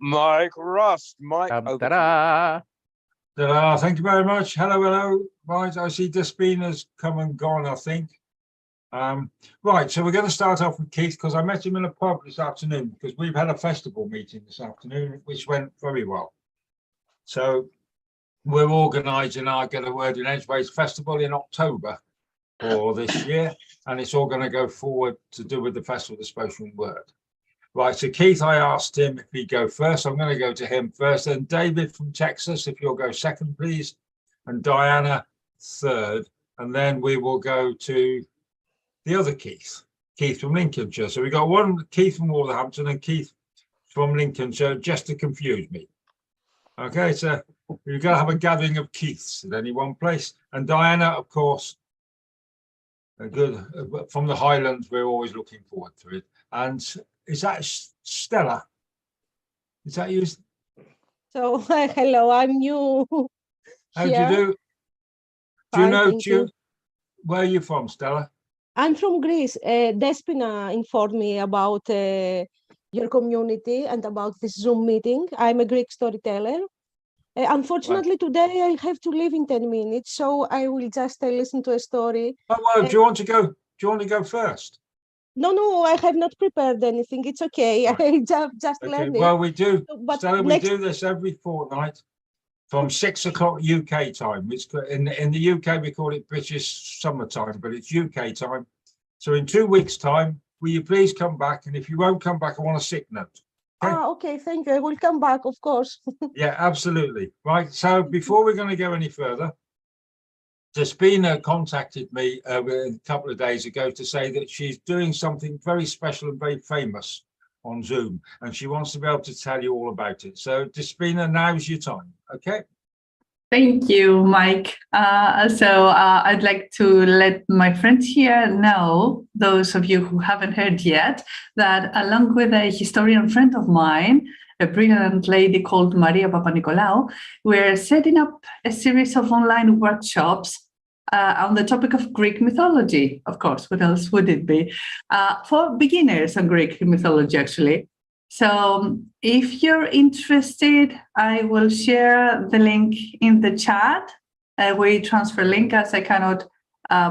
Mike Rust. Mike, over to you. Ta-da. Thank you very much. Hello. Right, I see Despina's come and gone, I think. Right, so we're going to start off with Keith because I met him in a pub this afternoon because we've had a festival meeting this afternoon, which went very well. So we're organising our Get a Word in Edgeways Festival in October for this year, and it's all going to go forward to do with the Festival of the Spoken Word. Right, so Keith, I asked him if he'd go first. I'm going to go to him first. And David from Texas, if you'll go second, please. And Diana, third. And then we will go to the other Keith, Keith from Lincolnshire. So we got one Keith from Wolverhampton and Keith from Lincolnshire, just to confuse me. Okay, so you're going to have a gathering of Keiths at any one place. And Diana, of course, good from the Highlands. We're always looking forward to it. And is that Stella? Is that you? So hello, I'm new. How do you do? Do you know? Where are you from, Stella? I'm from Greece. Despina informed me about your community and about this Zoom meeting. I'm a Greek storyteller. Unfortunately, today I have to leave in 10 minutes, so I will just listen to a story. Oh, well, do you want to go? Do you want to go first? No, I have not prepared anything. It's okay. Right. I just learned it. Well, we do. But Stella, we do this every fortnight from 6 o'clock UK time. It's in the UK we call it British summertime, but it's UK time. So in 2 weeks' time, will you please come back? And if you won't come back, I want a sick note. Okay? Okay, thank you. I will come back, of course. Yeah, absolutely. Right. So before we're going to go any further, Despina contacted me a couple of days ago to say that she's doing something very special and very famous on Zoom, and she wants to be able to tell you all about it. So Despina, now's your time. Okay. Thank you, Mike. I'd like to let my friends here know, those of you who haven't heard yet, that along with a historian friend of mine, a brilliant lady called Maria Papanikolaou, we're setting up a series of online workshops on the topic of Greek mythology. Of course, what else would it be? For beginners on Greek mythology, actually. So if you're interested, I will share the link in the chat. We transfer link as I cannot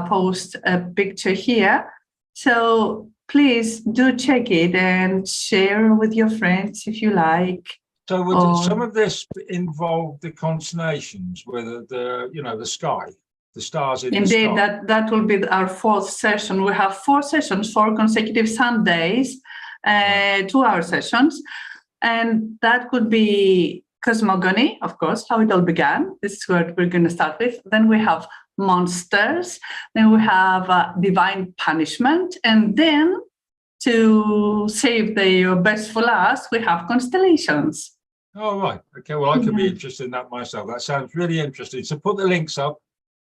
post a picture here. So please do check it and share with your friends if you like. So would some of this involve the constellations, whether the sky, the stars in Indeed, the sky? that will be our fourth session. We have 4 sessions, 4 consecutive Sundays, 2-hour sessions, and that could be cosmogony, of course, how it all began. This is what we're going to start with. Then we have monsters, then we have divine punishment, and then to save the best for last, we have constellations. Oh, right. Okay, well, I could be interested in that myself. That sounds really interesting. So put the links up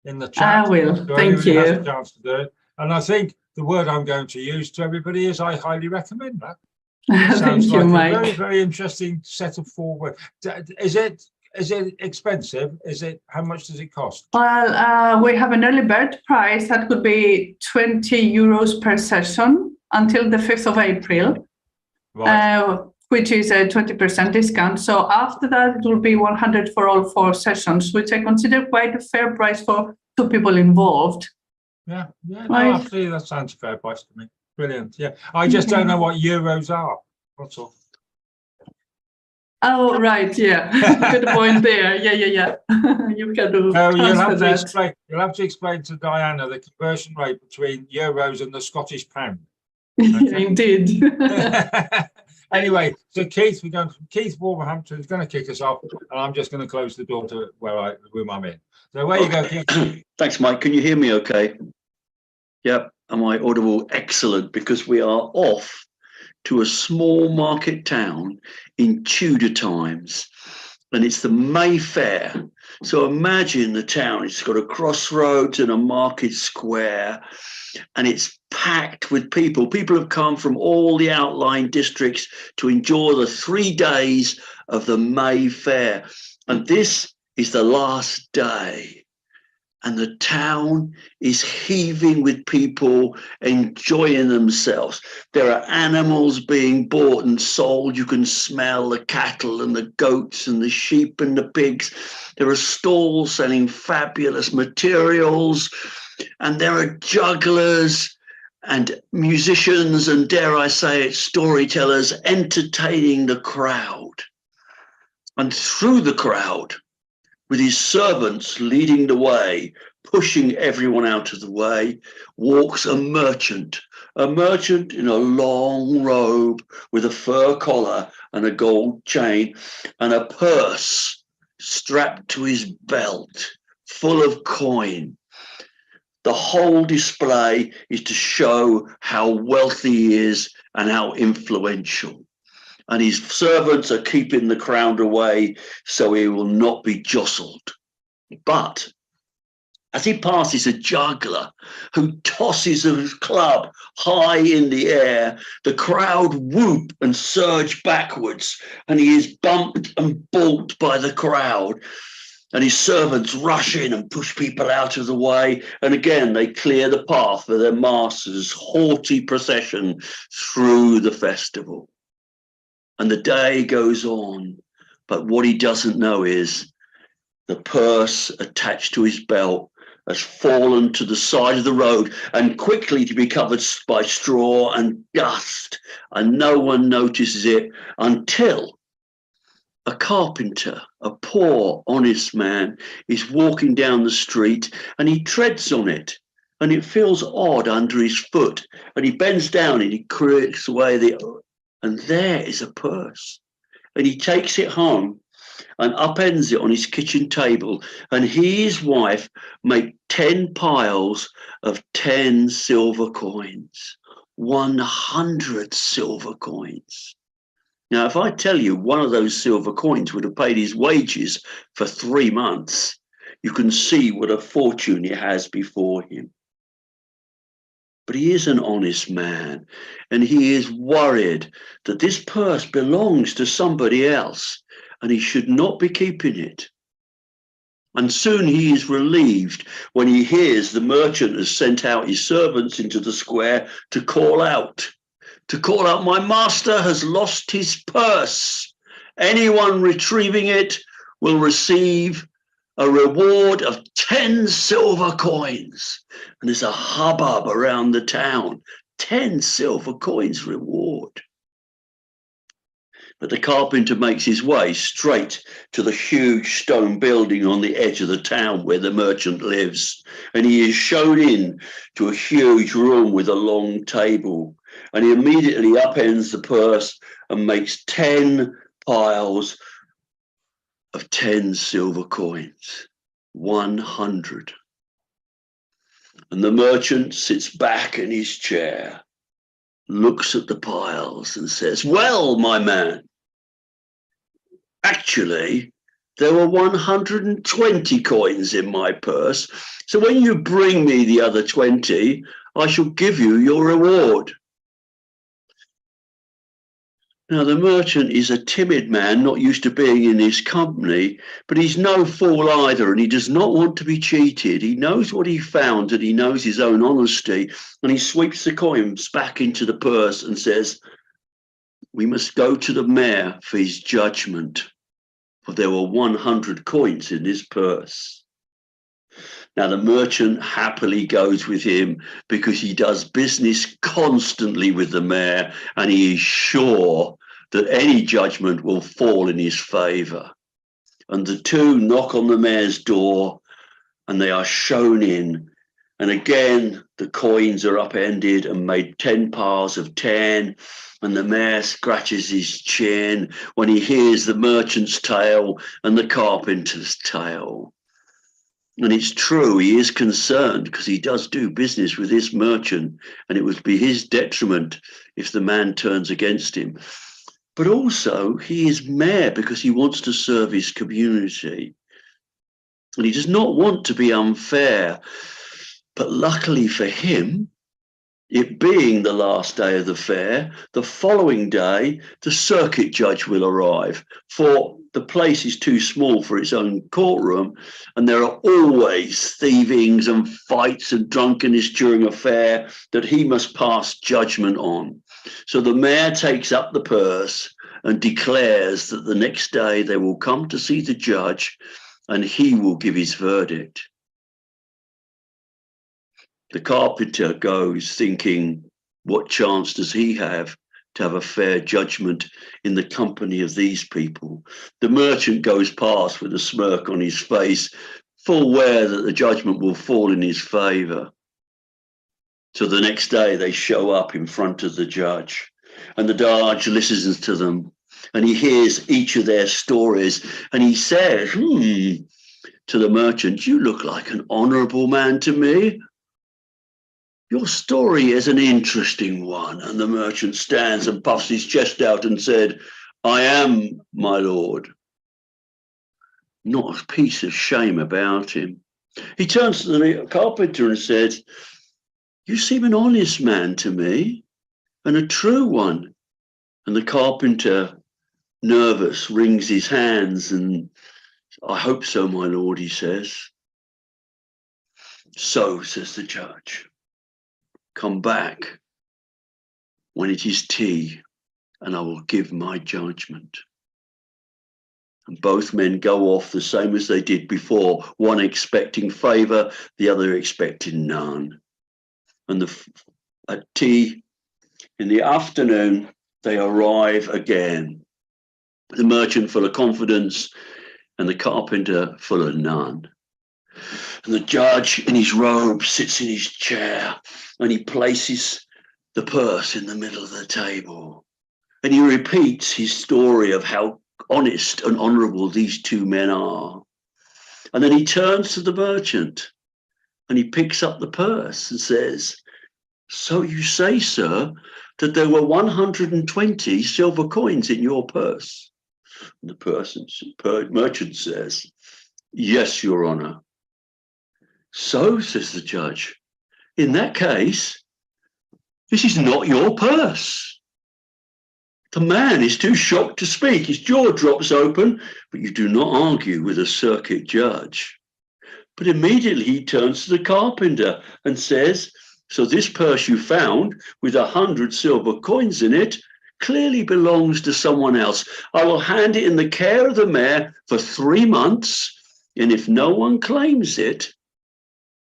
in the chat. I will. So Thank you. has a chance to do it. And I think the word I'm going to use to everybody is I highly recommend that. Thank you, Mike. A very, very interesting set of 4 words. Is it expensive? How much does it cost? Well, we have an early bird price that could be 20 euros per session until the 5th of April, right. Which is a 20% discount. So after that, it will be 100 for all 4 sessions, which I consider quite a fair price for 2 people involved. Yeah, right. No, actually, that sounds a fair price to me. Brilliant. Yeah, I just don't know what euros are. That's all. Oh, right. Yeah, good point there. Yeah. You can do. You'll have to explain to Diana the conversion rate between euros and the Scottish pound. Okay? Indeed. Anyway, so Keith, we're going from Keith Wolverhampton is going to kick us off, and I'm just going to close the door to the room I'm in. So where you go, Keith? Thanks, Mike. Can you hear me okay? Yep. Am I audible? Excellent, because we are off to a small market town in Tudor times, and it's the Mayfair. So imagine the town. It's got a crossroads and a market square, and it's packed with people. People have come from all the outlying districts to enjoy the 3 days of the Mayfair. And this is the last day. and the town is heaving with people enjoying themselves. There are animals being bought and sold. You can smell the cattle and the goats and the sheep and the pigs. There are stalls selling fabulous materials, and there are jugglers and musicians and, dare I say it, storytellers entertaining the crowd. And through the crowd, with his servants leading the way, pushing everyone out of the way, walks a merchant in a long robe with a fur collar and a gold chain and a purse strapped to his belt full of coin. The whole display is to show how wealthy he is and how influential. And his servants are keeping the crowd away so he will not be jostled. But as he passes a juggler who tosses his club high in the air, the crowd whoop and surge backwards, and he is bumped and balked by the crowd. And his servants rush in and push people out of the way. And again, they clear the path for their master's haughty procession through the festival. And the day goes on, but what he doesn't know is the purse attached to his belt has fallen to the side of the road and quickly to be covered by straw and dust, and no one notices it until a carpenter, a poor, honest man, is walking down the street and he treads on it, and it feels odd under his foot, and he bends down and he creaks away and there is a purse, and he takes it home and upends it on his kitchen table, and he and his wife make 10 piles of 10 silver coins, 100 silver coins. Now, if I tell you one of those silver coins would have paid his wages for 3 months, you can see what a fortune he has before him. But he is an honest man, and he is worried that this purse belongs to somebody else, and he should not be keeping it. And soon he is relieved when he hears the merchant has sent out his servants into the square to call out, my master has lost his purse. Anyone retrieving it will receive a reward of 10 silver coins. And there's a hubbub around the town. 10 silver coins reward. But the carpenter makes his way straight to the huge stone building on the edge of the town where the merchant lives. And he is shown in to a huge room with a long table. And he immediately upends the purse and makes 10 piles of 10 silver coins, 100. And the merchant sits back in his chair, looks at the piles and says, well, my man, actually, there were 120 coins in my purse. So when you bring me the other 20, I shall give you your reward. Now, the merchant is a timid man, not used to being in his company, but he's no fool either, and he does not want to be cheated. He knows what he found, and he knows his own honesty, and he sweeps the coins back into the purse and says, we must go to the mayor for his judgment, for there were 100 coins in his purse. Now, the merchant happily goes with him because he does business constantly with the mayor, and he is sure that any judgment will fall in his favor. And the two knock on the mayor's door, and they are shown in. And again, the coins are upended and made 10 piles of 10. And the mayor scratches his chin when he hears the merchant's tale and the carpenter's tale. And it's true, he is concerned because he does do business with this merchant, and it would be his detriment if the man turns against him. But also he is mayor because he wants to serve his community. And he does not want to be unfair. But luckily for him, It being the last day of the fair, the following day, the circuit judge will arrive, for the place is too small for its own courtroom, and there are always thievings and fights and drunkenness during a fair that he must pass judgment on. So the mayor takes up the purse and declares that the next day they will come to see the judge and he will give his verdict. The carpenter goes thinking, what chance does he have to have a fair judgment in the company of these people? The merchant goes past with a smirk on his face, full aware that the judgment will fall in his favor. So the next day they show up in front of the judge, and the judge listens to them, and he hears each of their stories, and he says, to the merchant, you look like an honorable man to me. Your story is an interesting one. And the merchant stands and puffs his chest out and said, I am, my lord. Not a piece of shame about him. He turns to the carpenter and said, you seem an honest man to me, and a true one. And the carpenter, nervous, wrings his hands and, I hope so, my lord, he says. So, says the judge, come back when it is tea, and I will give my judgment. And both men go off the same as they did before, one expecting favor, the other expecting none. And at tea in the afternoon, they arrive again. The merchant full of confidence and the carpenter full of none. And the judge in his robe sits in his chair and he places the purse in the middle of the table. And he repeats his story of how honest and honorable these two men are. And then he turns to the merchant and he picks up the purse and says, so you say, sir, that there were 120 silver coins in your purse? And the merchant says, yes, your honor. So, says the judge, in that case, this is not your purse. The man is too shocked to speak. His jaw drops open, but you do not argue with a circuit judge. But immediately he turns to the carpenter and says, so this purse you found with 100 silver coins in it clearly belongs to someone else. I will hand it in the care of the mayor for 3 months, and if no one claims it,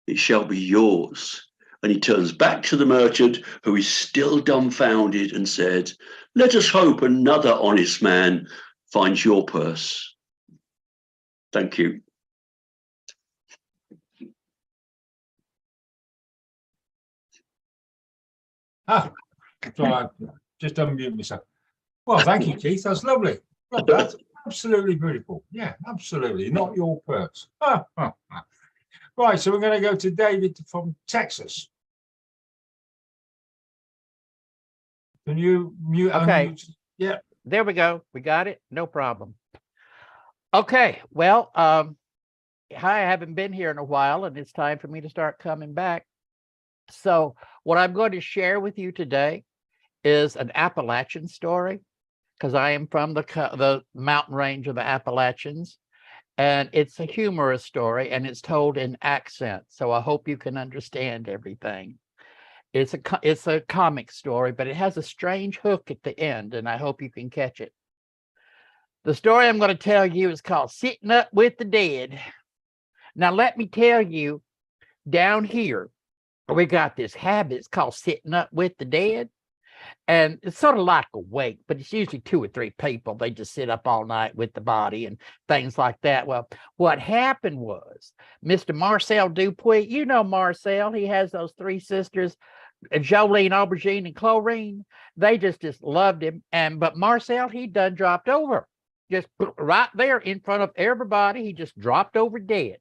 it shall be yours. And he turns back to the merchant, who is still dumbfounded, and said, let us hope another honest man finds your purse. Thank you. So just unmute myself. Well, thank you, Keith. That's lovely. Love that. Absolutely beautiful. Yeah, absolutely. Not your purse. Right, so we're going to go to David from Texas. Can you mute? Okay. Unmute? Yeah. There we go. We got it. No problem. Okay. Well, hi, I haven't been here in a while, and it's time for me to start coming back. So what I'm going to share with you today is an Appalachian story, because I am from the mountain range of the Appalachians, and it's a humorous story, and it's told in accent. So I hope you can understand everything. It's a comic story, but it has a strange hook at the end, and I hope you can catch it. The story I'm going to tell you is called Sitting Up with the Dead. Now, let me tell you, down here, we got this habit. It's called sitting up with the dead. And it's sort of like a wake, but it's usually 2 or 3 people. They just sit up all night with the body and things like that. Well, what happened was Mr. Marcel Dupuy, you know Marcel, he has those 3 sisters, Jolene, Aubergine, and Chlorine. They just loved him. But Marcel, he done dropped over. Just right there in front of everybody, he just dropped over dead.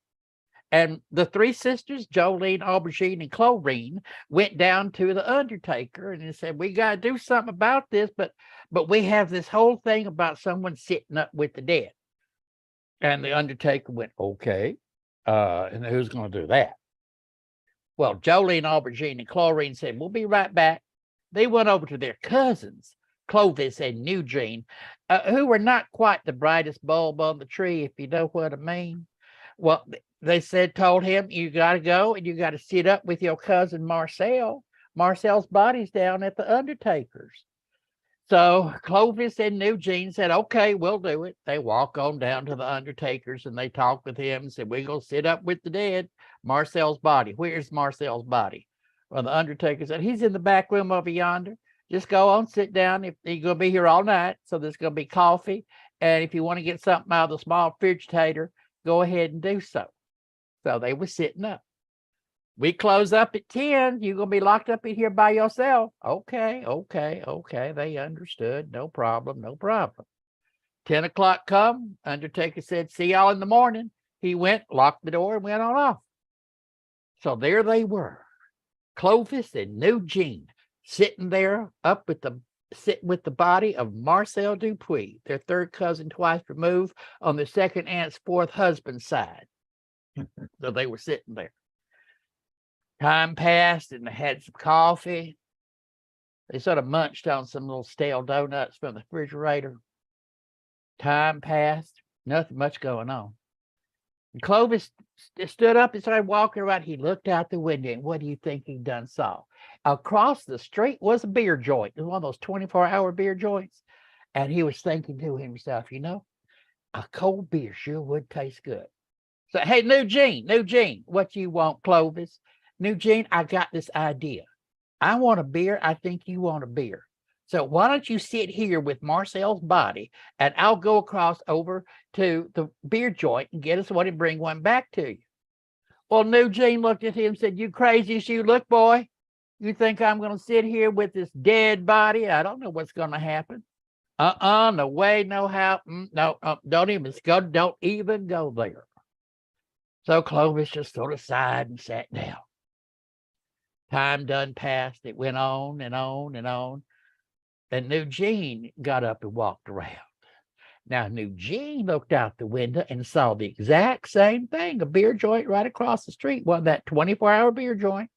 And the 3 sisters, Jolene, Aubergine, and Chlorine, went down to the undertaker and he said, we got to do something about this, but we have this whole thing about someone sitting up with the dead. And the undertaker went, okay, and who's going to do that? Well, Jolene, Aubergine, and Chlorine said, we'll be right back. They went over to their cousins, Clovis and Eugene, who were not quite the brightest bulb on the tree, if you know what I mean. Well, they told him, you got to go and you got to sit up with your cousin Marcel. Marcel's body's down at the undertaker's. So Clovis and Eugene said, okay, we'll do it. They walk on down to the undertaker's and they talk with him and said, we're going to sit up with the dead. Marcel's body. Where's Marcel's body? Well, the undertaker said, he's in the back room over yonder. Just go on, sit down. If you're going to be here all night, so there's going to be coffee. And if you want to get something out of the small refrigerator, go ahead and do so. So they were sitting up. We close up at 10. You're going to be locked up in here by yourself. Okay. They understood. No problem. 10 o'clock come. Undertaker said, see y'all in the morning. He went, locked the door, and went on off. So there they were, Clovis and Eugene, sitting there sitting with the body of Marcel Dupuy, their third cousin twice removed on the second aunt's fourth husband's side. So they were sitting there. Time passed and they had some coffee. They sort of munched on some little stale donuts from the refrigerator. Time passed, nothing much going on. And Clovis stood up and started walking around. He looked out the window, and what do you think he done saw? Across the street was a beer joint. It was one of those 24-hour beer joints. And he was thinking to himself, you know, a cold beer sure would taste good. So, hey, Eugene, what you want, Clovis? Eugene, I got this idea. I want a beer. I think you want a beer. So why don't you sit here with Marcel's body and I'll go across over to the beer joint and get us one and bring one back to you. Well, Eugene looked at him and said, you crazy as you look, boy. You think I'm going to sit here with this dead body? I don't know what's going to happen. No way, no how. No, don't even go there. So Clovis just sort of sighed and sat down. Time done passed. It went on and on and on. And Eugene got up and walked around. Now, Eugene looked out the window and saw the exact same thing, a beer joint right across the street, that 24-hour beer joint.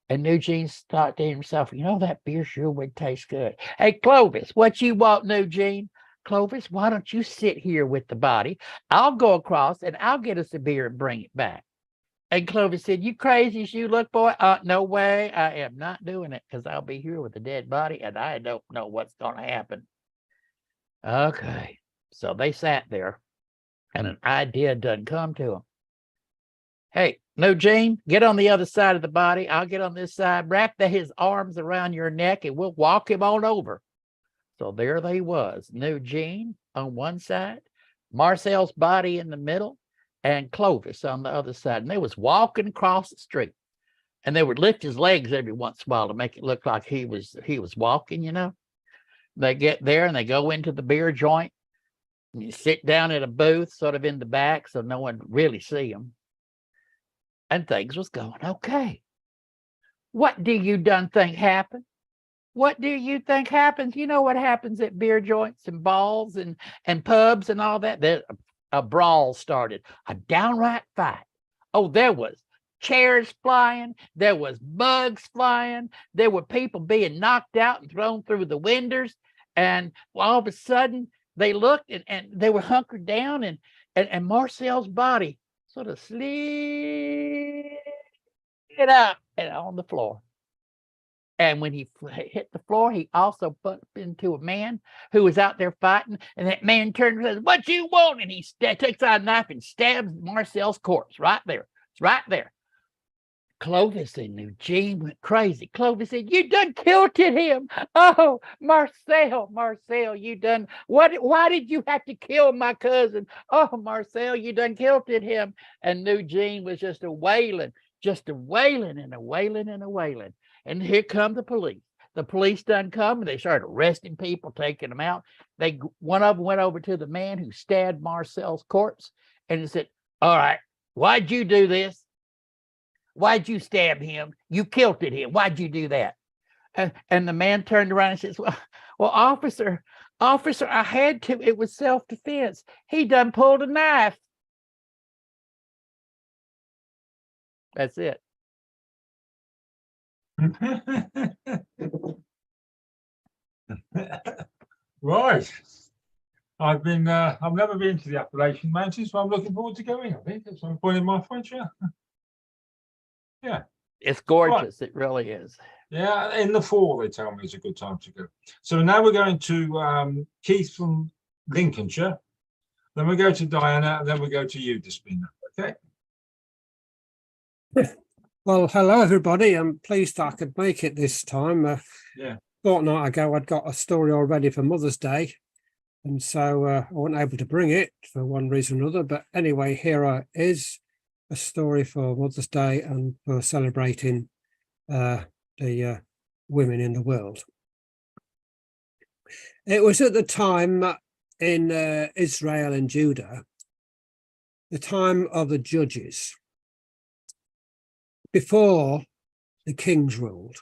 And Eugene thought to himself, you know, that beer sure would taste good. Hey, Clovis, what you want, Eugene? Clovis, why don't you sit here with the body? I'll go across and I'll get us a beer and bring it back. And Clovis said, you crazy as you look, boy. No way. I am not doing it because I'll be here with a dead body and I don't know what's going to happen. Okay. So they sat there and an idea done come to them. Hey, Eugene, get on the other side of the body. I'll get on this side. Wrap his arms around your neck and we'll walk him on over. So there they was. Eugene on one side, Marcel's body in the middle, and Clovis on the other side. And they was walking across the street. And they would lift his legs every once in a while to make it look like he was walking, you know. They get there and they go into the beer joint. And you sit down at a booth sort of in the back so no one would really see them. And things was going okay. What do you think happened? What do you think happens? You know what happens at beer joints and balls and pubs and all that? There, a brawl started, a downright fight. Oh, there was chairs flying. There was bugs flying. There were people being knocked out and thrown through the windows. And all of a sudden they looked and they were hunkered down and Marcel's body sort of slid up and on the floor. And when he hit the floor, he also bumped into a man who was out there fighting. And that man turned and says, what you want? And he takes out a knife and stabs Marcel's corpse right there. It's right there. Clovis and Eugene went crazy. Clovis said, you done killed him. Oh, Marcel, you done, why did you have to kill my cousin? Oh, Marcel, you done killed him. And Eugene was just a wailing and a wailing. And here come the police. The police done come and they started arresting people, taking them out. One of them went over to the man who stabbed Marcel's corpse and he said, all right, why'd you do this? Why'd you stab him? You killed him. Why'd you do that? And the man turned around and says, well, officer, I had to. It was self-defense. He done pulled a knife. That's it. Right. I've never been to the Appalachian Mountains, so I'm looking forward to going, I think, at some point in my future. It's gorgeous. It really is. Yeah, in the fall, they tell me is a good time to go. So now we're going to Keith from Lincolnshire. Then we go to Diana, and then we go to you, Despina. Okay. Well, hello, everybody. I'm pleased I could make it this time. Yeah. Fortnight ago, I'd got a story already for Mother's Day, and so I wasn't able to bring it for one reason or another. But anyway, here is a story for Mother's Day and for celebrating the women in the world. It was at the time in Israel and Judah, the time of the judges, before the kings ruled.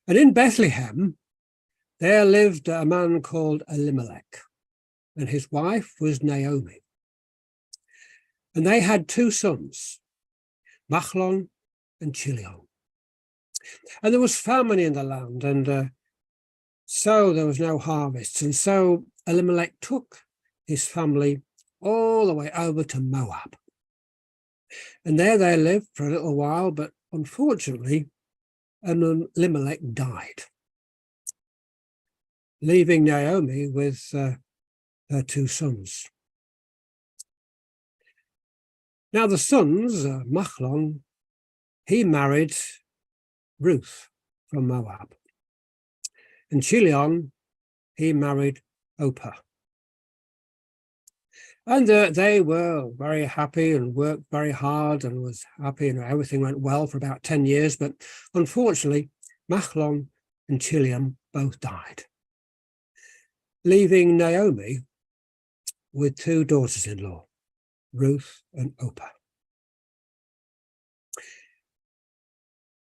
And in Bethlehem, there lived a man called Elimelech, and his wife was Naomi. And they had two sons, Machlon and Chilion. And there was famine in the land, and so there was no harvest. And so Elimelech took his family all the way over to Moab. And there they lived for a little while, but unfortunately, Elimelech died, leaving Naomi with her two sons. Now the sons, Machlon, he married Ruth from Moab. And Chilion, he married Oprah. And they were very happy and worked very hard and was happy, and everything went well for about 10 years. But unfortunately, Machlon and Chilion both died, leaving Naomi with two daughters-in-law, Ruth and Oprah.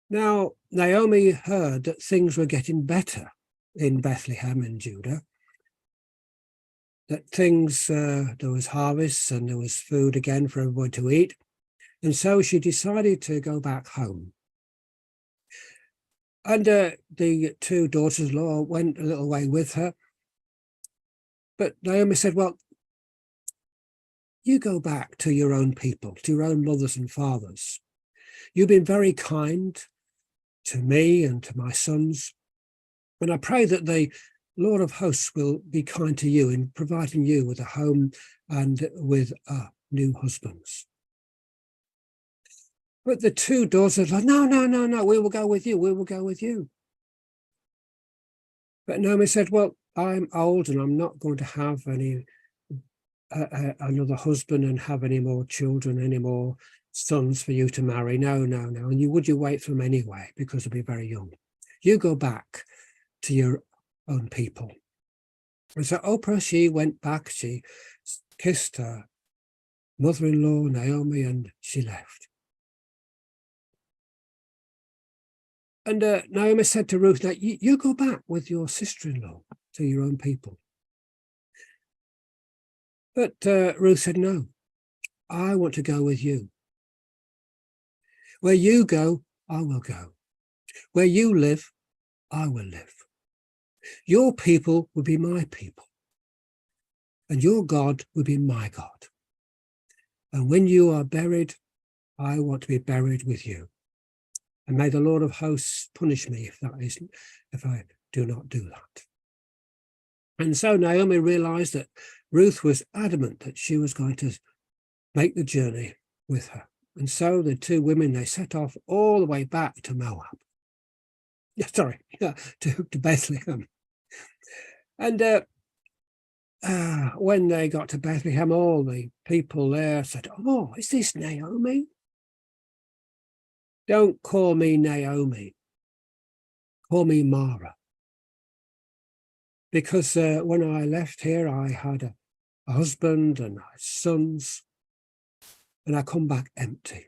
Now, Naomi heard that things were getting better in Bethlehem and Judah, that things, there was harvests and there was food again for everyone to eat. And so she decided to go back home. And the two daughters-in-law went a little way with her. But Naomi said, well, you go back to your own people, to your own mothers and fathers. You've been very kind to me and to my sons. And I pray that the Lord of hosts will be kind to you in providing you with a home and with new husbands. But the two daughters are, no, we will go with you, we will go with you. But Naomi said, well, I'm old and I'm not going to have any another husband and have any more children, any more sons for you to marry. No. And would you wait for them anyway, because they'll be very young. You go back to your own people. And so Oprah, she went back, she kissed her mother-in-law, Naomi, and she left. And Naomi said to Ruth, now you go back with your sister-in-law to your own people. But Ruth said, no, I want to go with you. Where you go, I will go. Where you live, I will live. Your people will be my people, and your God will be my God. And when you are buried, I want to be buried with you. And may the Lord of hosts punish me if I do not do that. And so Naomi realized that Ruth was adamant that she was going to make the journey with her. And so the two women, they set off all the way back to Moab. To Bethlehem. And when they got to Bethlehem, all the people there said, oh, is this Naomi? Don't call me Naomi. Call me Mara. Because when I left here, I had a husband and sons, and I come back empty.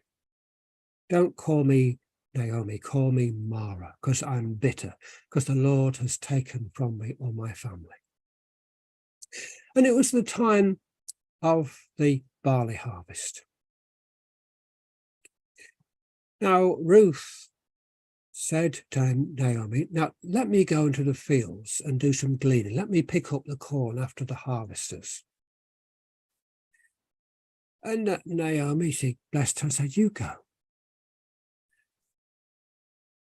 Don't call me Naomi, call me Mara, because I'm bitter, because the Lord has taken from me all my family. And it was the time of the barley harvest. Now, Ruth said to Naomi, now let me go into the fields and do some gleaning. Let me pick up the corn after the harvesters. And Naomi, she blessed her and said, you go.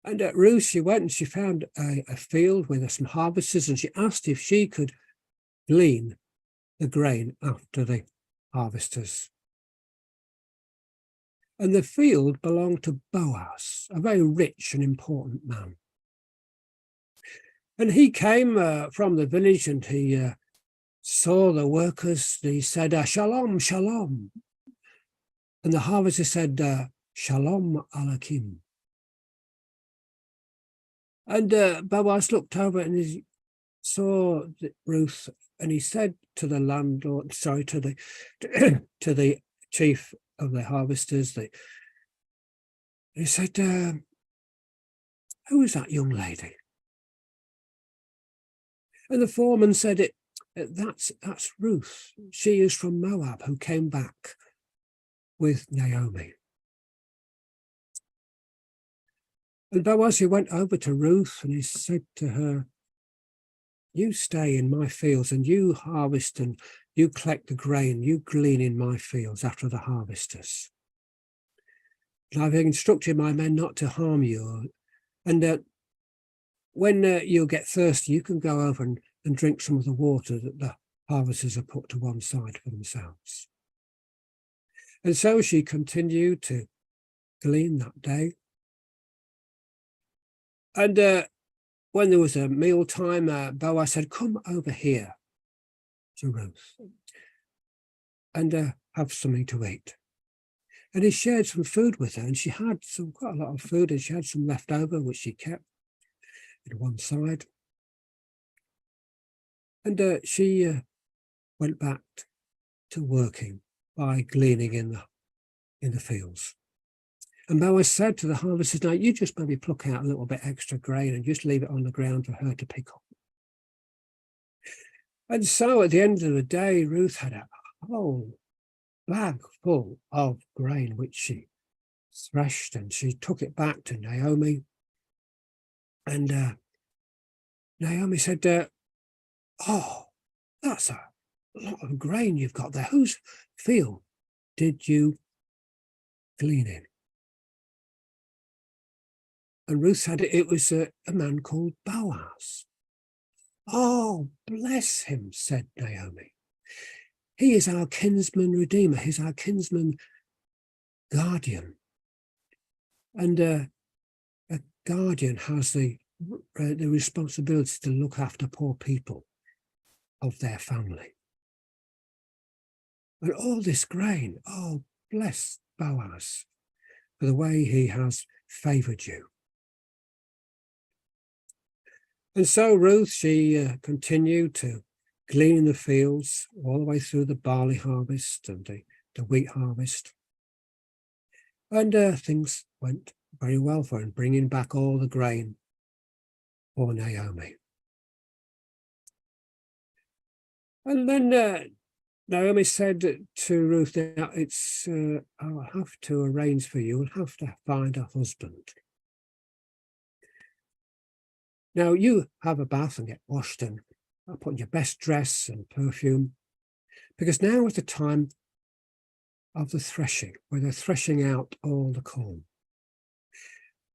And Ruth, she went and she found a field with some harvesters, and she asked if she could glean the grain after the harvesters. And the field belonged to Boaz, a very rich and important man. And he came from the village, and he saw the workers, and he said, Shalom, Shalom. And the harvester said, Shalom Aleichem. And Boaz looked over and he saw Ruth, and he said to the landlord, sorry, to the chief of the harvesters, he said, who is that young lady? And the foreman said, that's Ruth. She is from Moab, who came back with Naomi. And Boaz, he went over to Ruth and he said to her, you stay in my fields and you harvest and you collect the grain, you glean in my fields after the harvesters. And I've instructed my men not to harm you. And when you get thirsty, you can go over and drink some of the water that the harvesters have put to one side for themselves. And so she continued to glean that day. And when there was a meal time, Boaz said, come over here to Ruth and have something to eat. And he shared some food with her, and she had quite a lot of food, and she had some left over, which she kept at one side. And she went back to working by gleaning in the fields. And Boaz said to the harvesters, now you just maybe pluck out a little bit extra grain and just leave it on the ground for her to pick up. And so at the end of the day, Ruth had a whole bag full of grain, which she threshed, and she took it back to Naomi. And Naomi said, oh, that's a lot of grain you've got there. Whose field did you glean in? And Ruth said it was a man called Boaz. Oh, bless him, said Naomi. He is our kinsman redeemer. He's our kinsman guardian. And a guardian has the responsibility to look after poor people of their family. And all this grain, oh, bless Boaz for the way he has favoured you. And so Ruth, she continued to glean in the fields all the way through the barley harvest and the wheat harvest. And things went very well for her, bringing back all the grain for Naomi. And then Naomi said to Ruth, now it's, I'll have to arrange for you, I'll have to find a husband. Now you have a bath and get washed and put on your best dress and perfume, because now is the time of the threshing, where they're threshing out all the corn.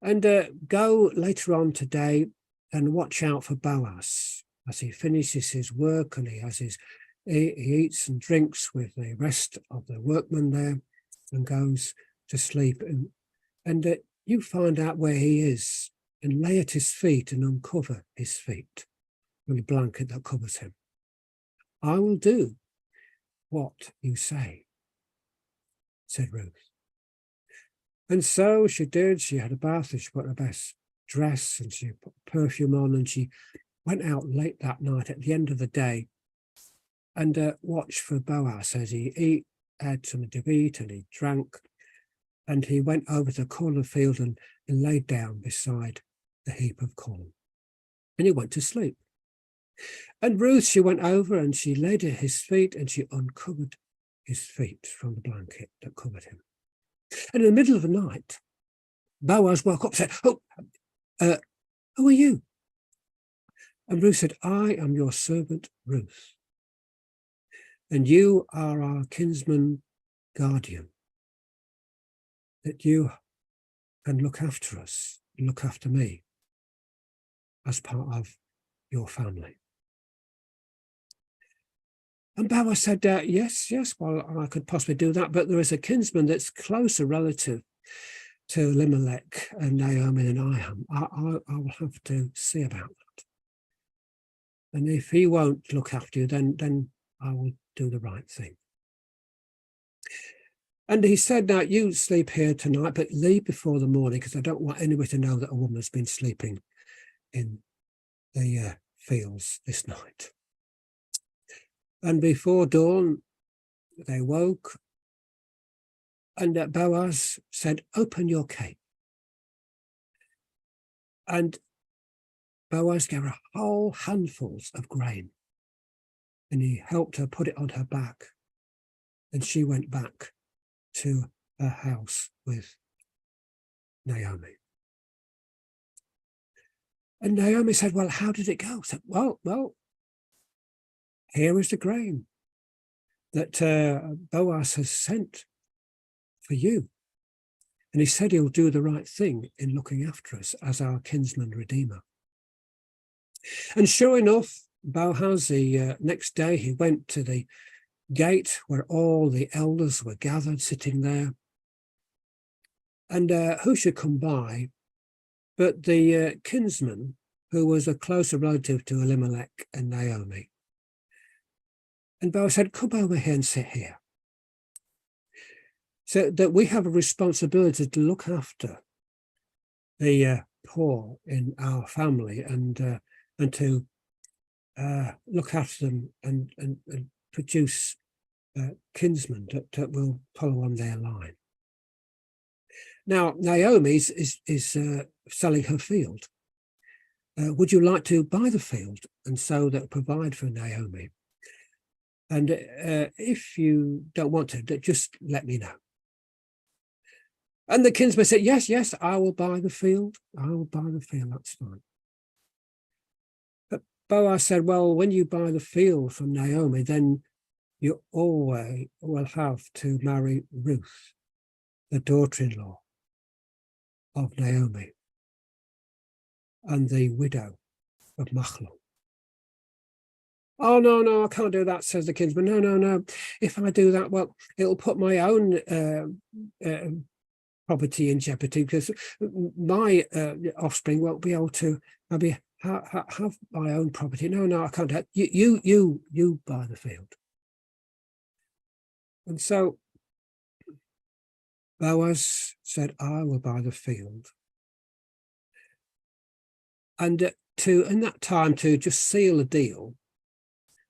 And go later on today and watch out for Boaz as he finishes his work and he eats and drinks with the rest of the workmen there and goes to sleep. And you find out where he is and lay at his feet and uncover his feet with a blanket that covers him. I will do what you say, said Ruth. And so she did. She had a bath and she put her best dress and she put perfume on, and she went out late that night at the end of the day and watched for Boaz as he had something to eat and he drank, and he went over to the cornfield and laid down beside the heap of corn, and he went to sleep. And Ruth, she went over and she laid at his feet and she uncovered his feet from the blanket that covered him. And in the middle of the night, Boaz woke up and said, oh, who are you? And Ruth said, I am your servant Ruth, and you are our kinsman guardian, that you can look after us, look after me as part of your family. And Boaz said, yes, well, I could possibly do that, but there is a kinsman that's closer relative to Elimelech and Naomi than I am. I will have to see about that. And if he won't look after you, then I will do the right thing. And he said, now you sleep here tonight, but leave before the morning, because I don't want anybody to know that a woman has been sleeping in the fields this night. And before dawn, they woke, and Boaz said, open your cape. And Boaz gave her whole handfuls of grain, and he helped her put it on her back. And she went back to her house with Naomi. And Naomi said, well, how did it go? I said, well, here is the grain that Boaz has sent for you. And he said he'll do the right thing in looking after us as our kinsman redeemer. And sure enough, Boaz, the next day, he went to the gate where all the elders were gathered, sitting there. And who should come by but the kinsman, who was a closer relative to Elimelech and Naomi. And Boaz said, come over here and sit here. So that we have a responsibility to look after the poor in our family and to look after them and produce kinsmen that will follow on their line. Now, Naomi is selling her field. Would you like to buy the field and so that provide for Naomi? And if you don't want to, just let me know. And the kinsman said, yes, I will buy the field. I will buy the field, that's fine. But Boaz said, well, when you buy the field from Naomi, then you always will have to marry Ruth, the daughter-in-law of Naomi and the widow of Machlon. Oh, no, I can't do that, says the kinsman. No. If I do that, well, it'll put my own property in jeopardy, because my offspring won't be able to maybe have my own property. No, I can't do that. You buy the field. And so Boaz said, I will buy the field. And in that time, to just seal a deal,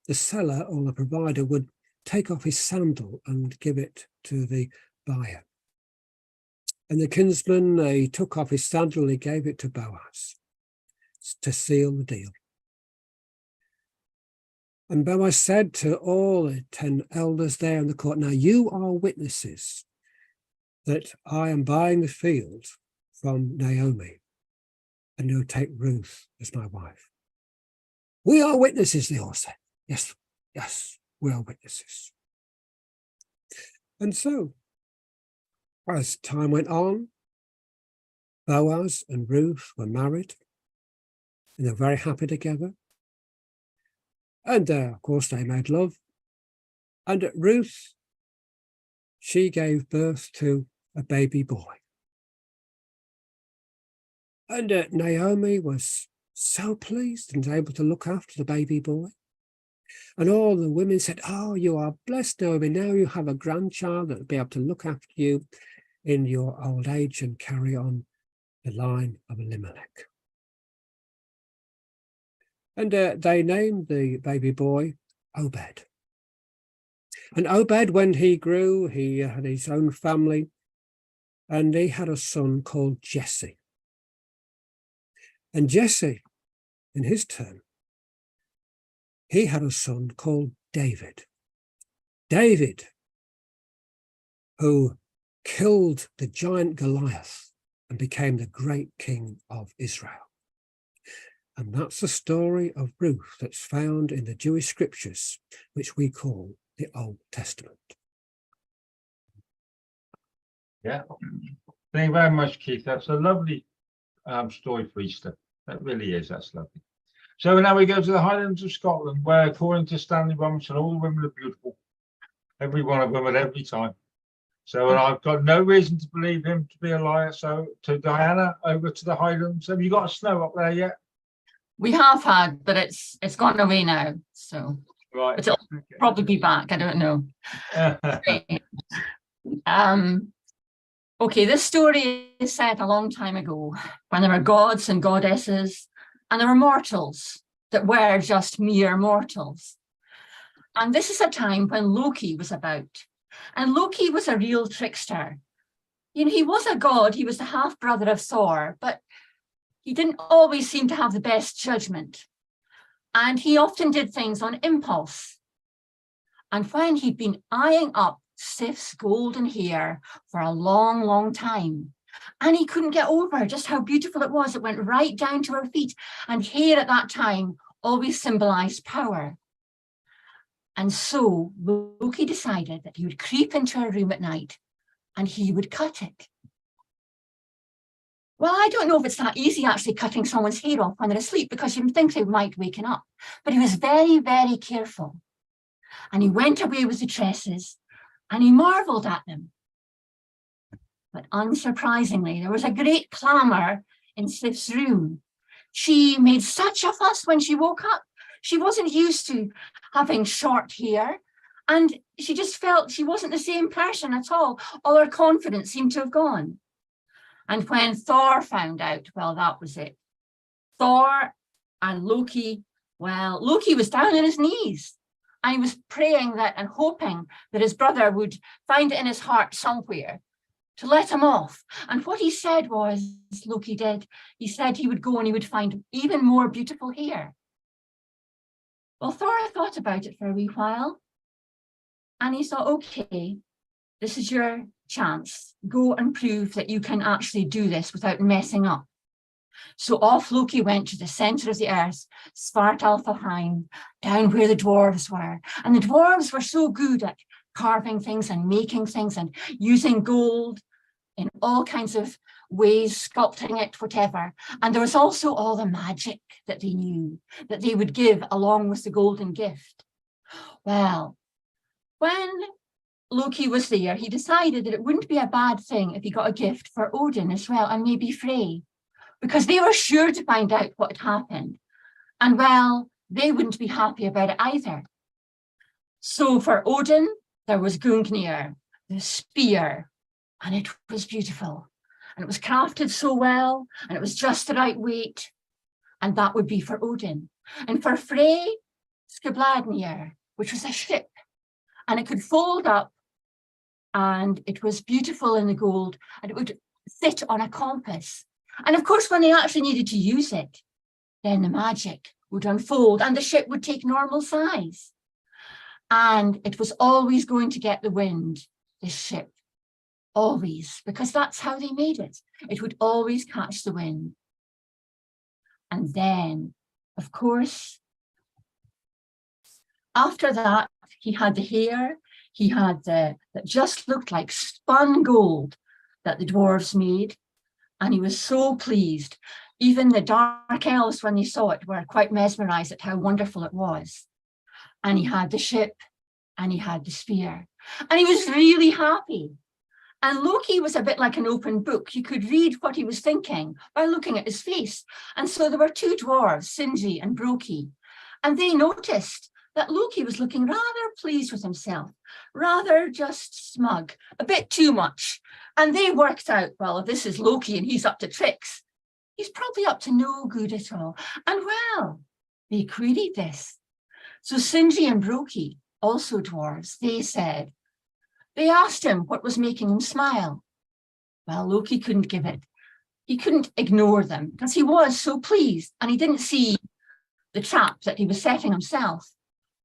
the seller or the provider would take off his sandal and give it to the buyer. And the kinsman, he took off his sandal and he gave it to Boaz to seal the deal. And Boaz said to all the 10 elders there in the court, now you are witnesses that I am buying the field from Naomi, and you'll take Ruth as my wife. We are witnesses, they all said. Yes, we are witnesses. And so, as time went on, Boaz and Ruth were married, and they're very happy together. And of course, they made love. And Ruth, she gave birth to a baby boy. And Naomi was so pleased and was able to look after the baby boy. And all the women said, oh, you are blessed, Naomi. Now you have a grandchild that will be able to look after you in your old age and carry on the line of Elimelech. And they named the baby boy Obed. And Obed, when he grew, he had his own family, and he had a son called Jesse. And Jesse, in his turn, he had a son called David. David, who killed the giant Goliath and became the great king of Israel. And that's the story of Ruth that's found in the Jewish scriptures, which we call the Old Testament. Yeah. Thank you very much, Keith. That's a lovely story for Easter. That really is. That's lovely. So now we go to the Highlands of Scotland, where, according to Stanley Robinson, all the women are beautiful. Every one of them at every time. So and I've got no reason to believe him to be a liar. So to Diana, over to the Highlands. Have you got snow up there yet? We have had, but it's gone away now. So Right. it'll probably be back. I don't know. Okay, this story is set a long time ago when there were gods and goddesses and there were mortals that were just mere mortals. And this is a time when Loki was about. And Loki was a real trickster. You know, he was a god, he was the half-brother of Thor, but he didn't always seem to have the best judgment. And he often did things on impulse. And when he'd been eyeing up Sif's golden hair for a long, long time, and he couldn't get over just how beautiful it was, it went right down to her feet, and hair at that time always symbolized power. And so Loki decided that he would creep into her room at night and he would cut it. Well, I don't know if it's that easy actually cutting someone's hair off when they're asleep, because you think they might waken up. But he was very, very careful. And he went away with the tresses and he marveled at them. But unsurprisingly, there was a great clamour in Sif's room. She made such a fuss when she woke up. She wasn't used to having short hair, and she just felt she wasn't the same person at all. All her confidence seemed to have gone. And when Thor found out, well, that was it. Thor and Loki, well, Loki was down on his knees. And he was praying that and hoping that his brother would find it in his heart somewhere to let him off. And what he said was, Loki did, he said he would go and he would find even more beautiful hair. Well, Thor thought about it for a wee while, and he thought, okay, this is your chance. Go and prove that you can actually do this without messing up. So off Loki went to the centre of the earth, Svartalfheim, down where the dwarves were. And the dwarves were so good at carving things and making things and using gold in all kinds of ways, sculpting it, whatever. And there was also all the magic that they knew, that they would give along with the golden gift. Well, when Loki was there, he decided that it wouldn't be a bad thing if he got a gift for Odin as well, and maybe Frey, because they were sure to find out what had happened. And well, they wouldn't be happy about it either. So for Odin, there was Gungnir, the spear, and it was beautiful. And it was crafted so well, and it was just the right weight. And that would be for Odin. And for Frey, Skabladnir, which was a ship, and it could fold up, and it was beautiful in the gold, and it would fit on a compass. And of course, when they actually needed to use it, then the magic would unfold and the ship would take normal size. And it was always going to get the wind, this ship, always, because that's how they made it. It would always catch the wind. And then, of course, after that, he had the hair, he had that just looked like spun gold that the dwarves made. And he was so pleased. Even the dark elves, when they saw it, were quite mesmerized at how wonderful it was. And he had the ship and he had the spear. And he was really happy. And Loki was a bit like an open book. You could read what he was thinking by looking at his face. And so there were two dwarves, Sindri and Brokey. And they noticed that Loki was looking rather pleased with himself, rather just smug, a bit too much. And they worked out, well, if this is Loki and he's up to tricks, he's probably up to no good at all. And well, they queried this. So Sindri and Brokey, also dwarves, they asked him what was making him smile. Well, Loki couldn't give it. He couldn't ignore them because he was so pleased and he didn't see the trap that he was setting himself.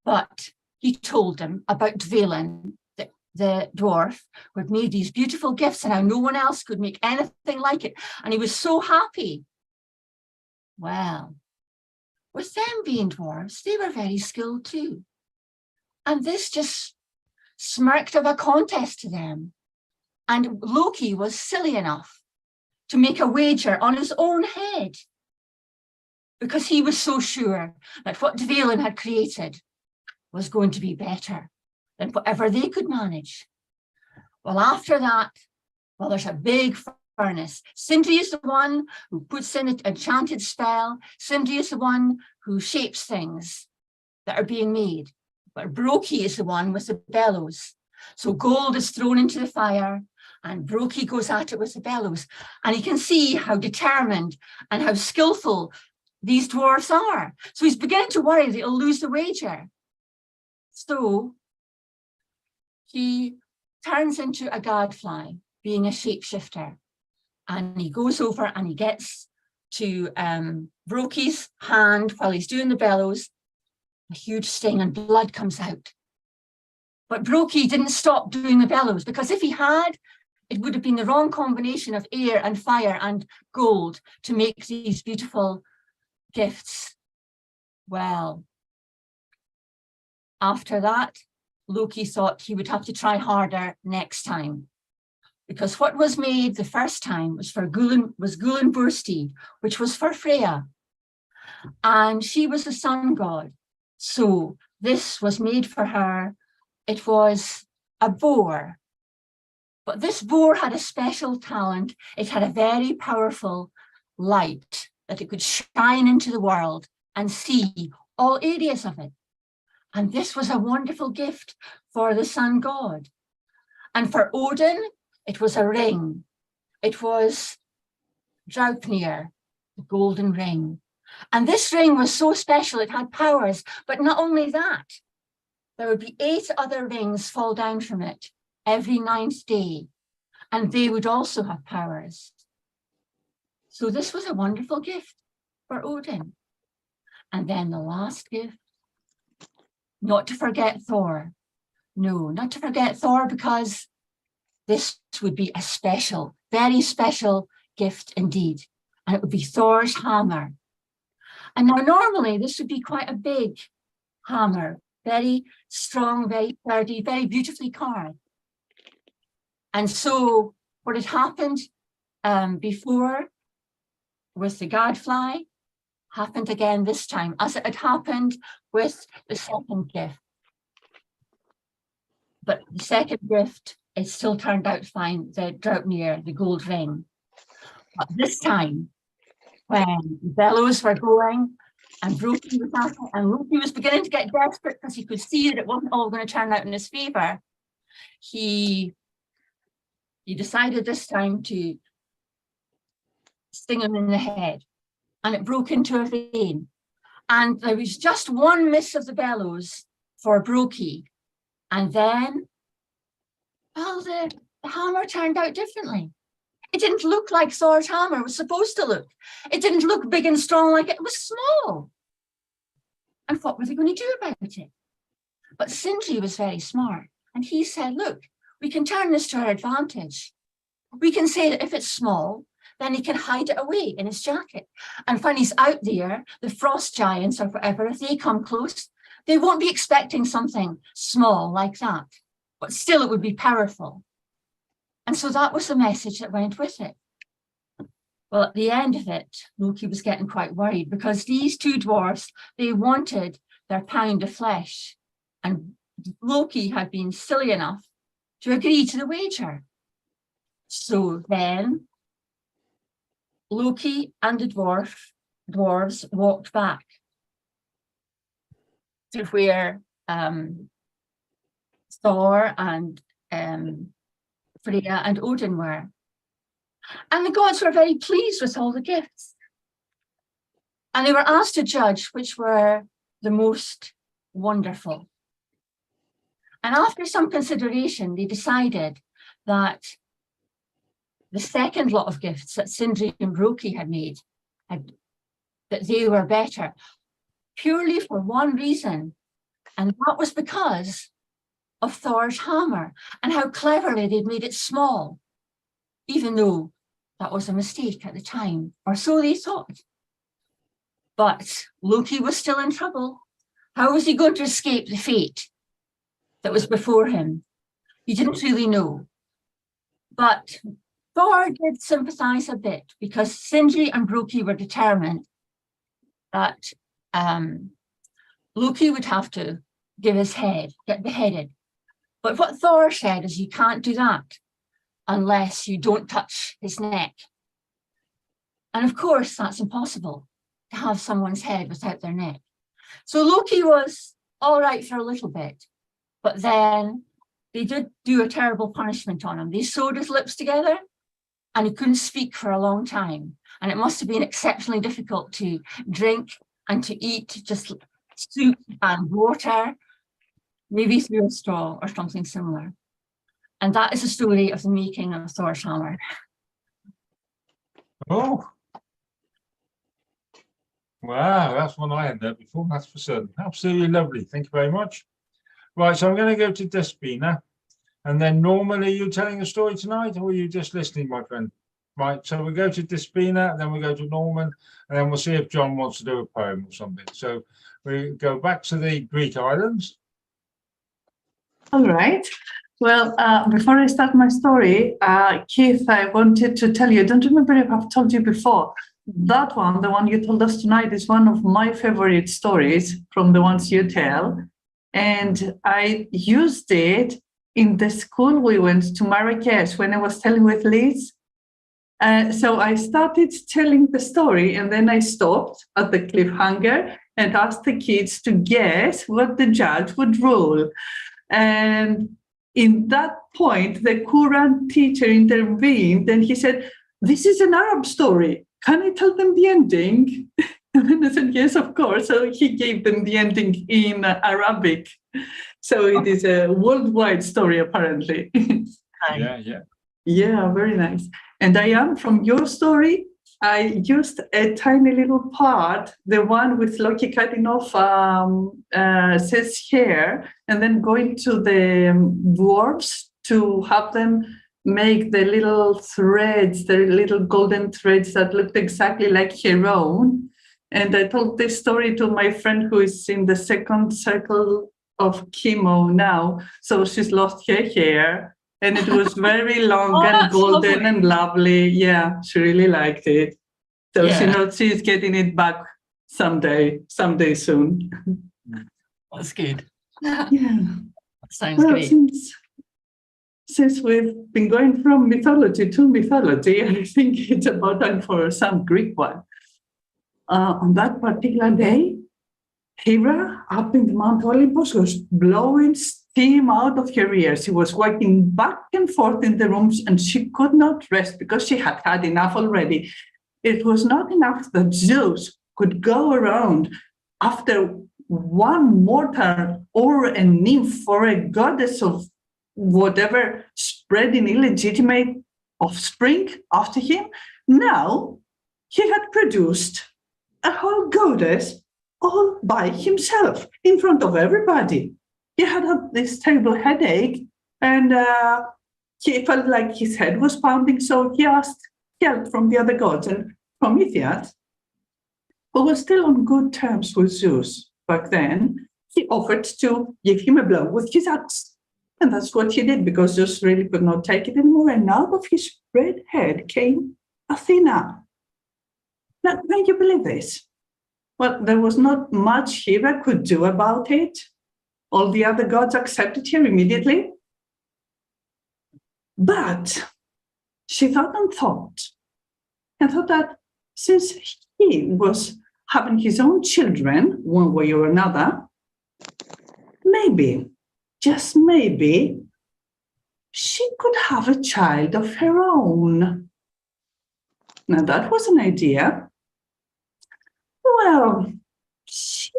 But he told them about Dvalin, the dwarf, who had made these beautiful gifts and how no one else could make anything like it. And he was so happy. Well, with them being dwarves, they were very skilled too. And this just smirked of a contest to them. And Loki was silly enough to make a wager on his own head, because he was so sure that what Dwalin had created was going to be better than whatever they could manage. Well, after that, well, there's a big furnace. Sindri is the one who puts in an enchanted spell. Sindri is the one who shapes things that are being made. But Brokey is the one with the bellows. So gold is thrown into the fire and Brokey goes at it with the bellows. And you can see how determined and how skillful these dwarfs are. So he's beginning to worry that he'll lose the wager. So he turns into a gadfly, being a shapeshifter. And he goes over and he gets to Brokey's hand while he's doing the bellows. A huge sting and blood comes out. But Brokey didn't stop doing the bellows, because if he had, it would have been the wrong combination of air and fire and gold to make these beautiful gifts. Well, after that, Loki thought he would have to try harder next time, because what was made the first time was for Gullinbursti, which was for Freya, and she was the sun god. So this was made for her. It was a boar, but this boar had a special talent. It had a very powerful light that it could shine into the world and see all areas of it. And this was a wonderful gift for the sun god. And for Odin, it was a ring. It was Draupnir, the golden ring. And this ring was so special, it had powers. But not only that, there would be 8 other rings fall down from it every 9th day. And they would also have powers. So this was a wonderful gift for Odin. And then the last gift, not to forget Thor. No, not to forget Thor, because this would be a special, very special gift indeed. And it would be Thor's hammer. And now normally this would be quite a big hammer, very strong, very sturdy, very beautifully carved. And so what had happened before with the gadfly happened again this time, as it had happened with the second gift. But the second gift, it still turned out fine, the Draupnir, the gold ring. But this time, when the bellows were going and Brokey was at it, and Loki was beginning to get desperate because he could see that it wasn't all going to turn out in his favor, he decided this time to sting him in the head, and it broke into a vein. And there was just one miss of the bellows for Brokey. And then, well, the hammer turned out differently. It didn't look like Thor's hammer was supposed to look. It didn't look big and strong like it was small. And what were they going to do about it? But Sindri was very smart. And he said, look, we can turn this to our advantage. We can say that if it's small, then he can hide it away in his jacket. And when he's out there, the frost giants or whatever, if they come close, they won't be expecting something small like that. But still, it would be powerful. And so that was the message that went with it. Well, at the end of it, Loki was getting quite worried, because these 2 dwarfs, they wanted their pound of flesh. And Loki had been silly enough to agree to the wager. So then Loki and the dwarves walked back to where Thor and Freya and Odin were. And the gods were very pleased with all the gifts. And they were asked to judge which were the most wonderful. And after some consideration, they decided that the second lot of gifts that Sindri and Brokey had made, that they were better, purely for one reason. And that was because of Thor's hammer and how cleverly they'd made it small, even though that was a mistake at the time, or so they thought. But Loki was still in trouble. How was he going to escape the fate that was before him? He didn't really know. But Thor did sympathize a bit because Sindri and Loki were determined that Loki would have to give his head, get beheaded. But what Thor said is you can't do that unless you don't touch his neck. And of course, that's impossible to have someone's head without their neck. So Loki was all right for a little bit, but then they did do a terrible punishment on him. They sewed his lips together and he couldn't speak for a long time. And it must have been exceptionally difficult to drink and to eat just soup and water, maybe through a straw or something similar. And that is the story of the making of Thor's hammer. Oh. Wow, that's one I hadn't heard before, that's for certain. Absolutely lovely. Thank you very much. Right, so I'm going to go to Despina. And then Norman, are you telling a story tonight or are you just listening, my friend? Right, so we go to Despina, then we go to Norman, and then we'll see if John wants to do a poem or something. So we go back to the Greek islands. All right. Well, before I start my story, Keith, I wanted to tell you, I don't remember if I've told you before, that one, the one you told us tonight, is one of my favorite stories from the ones you tell. And I used it in the school we went to Marrakesh when I was telling with Liz. So I started telling the story and then I stopped at the cliffhanger and asked the kids to guess what the judge would rule. And in that point, the Quran teacher intervened and he said, "This is an Arab story. Can I tell them the ending?" And then I said, "Yes, of course." So he gave them the ending in Arabic. So it is a worldwide story, apparently. Yeah, very nice. And Diane, from your story, I used a tiny little part, the one with Loki cutting off Seth's hair, and then going to the dwarves to have them make the little threads, the little golden threads that looked exactly like her own. And I told this story to my friend who is in the second circle of chemo now. So she's lost her hair. And it was very long and golden lovely. And lovely. Yeah, she really liked it. So she knows she's getting it back someday soon. That's good. Yeah. Sounds great. Since we've been going from mythology to mythology, I think it's about time for some Greek one. On that particular day, Hera, up in the Mount Olympus, was blowing steam out of her ears. She was walking back and forth in the rooms and she could not rest because she had had enough already. It was not enough that Zeus could go around after one mortal or a nymph or a goddess of whatever spreading illegitimate offspring after him. Now he had produced a whole goddess all by himself in front of everybody. He had this terrible headache and he felt like his head was pounding, so he asked help from the other gods. And Prometheus, who was still on good terms with Zeus back then, he offered to give him a blow with his axe. And that's what he did because Zeus really could not take it anymore. And out of his red head came Athena. Now, can you believe this? Well, there was not much Hera could do about it. All the other gods accepted her immediately. But she thought and thought that since he was having his own children, one way or another, maybe, just maybe, she could have a child of her own. Now that was an idea. Well, she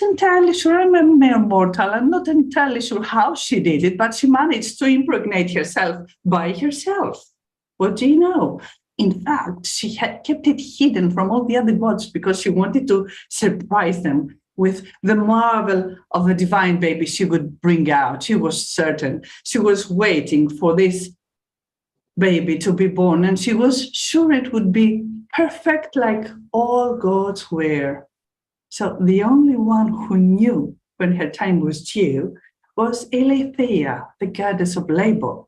not entirely sure. I'm a mere mortal. I'm not entirely sure how she did it, but she managed to impregnate herself by herself. What do you know? In fact, she had kept it hidden from all the other gods because she wanted to surprise them with the marvel of a divine baby she would bring out. She was certain. She was waiting for this baby to be born, and she was sure it would be perfect like all gods were. So the only one who knew when her time was due was Eileithyia, the goddess of labor.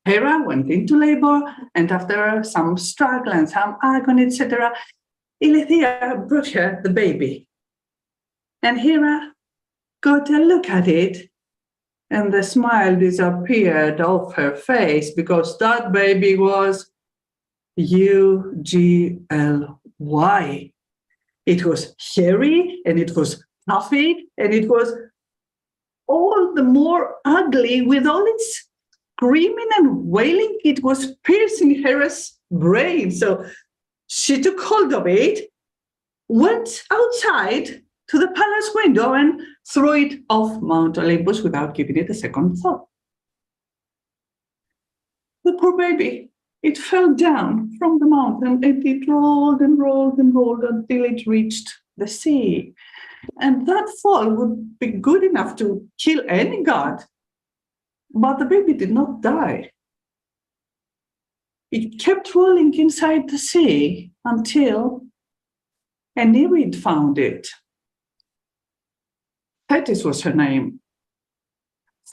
Hera went into labor, and after some struggle and some agony, etc., Eileithyia brought her the baby. And Hera got a look at it, and the smile disappeared off her face because that baby was Ugly. It was hairy, and it was puffy, and it was all the more ugly with all its screaming and wailing. It was piercing Hera's brain. So she took hold of it, went outside to the palace window, and threw it off Mount Olympus without giving it a second thought. The poor baby, it fell down from the mountain, and it rolled and rolled and rolled until it reached the sea. And that fall would be good enough to kill any god. But the baby did not die. It kept rolling inside the sea until a Nereid found it. Thetis was her name.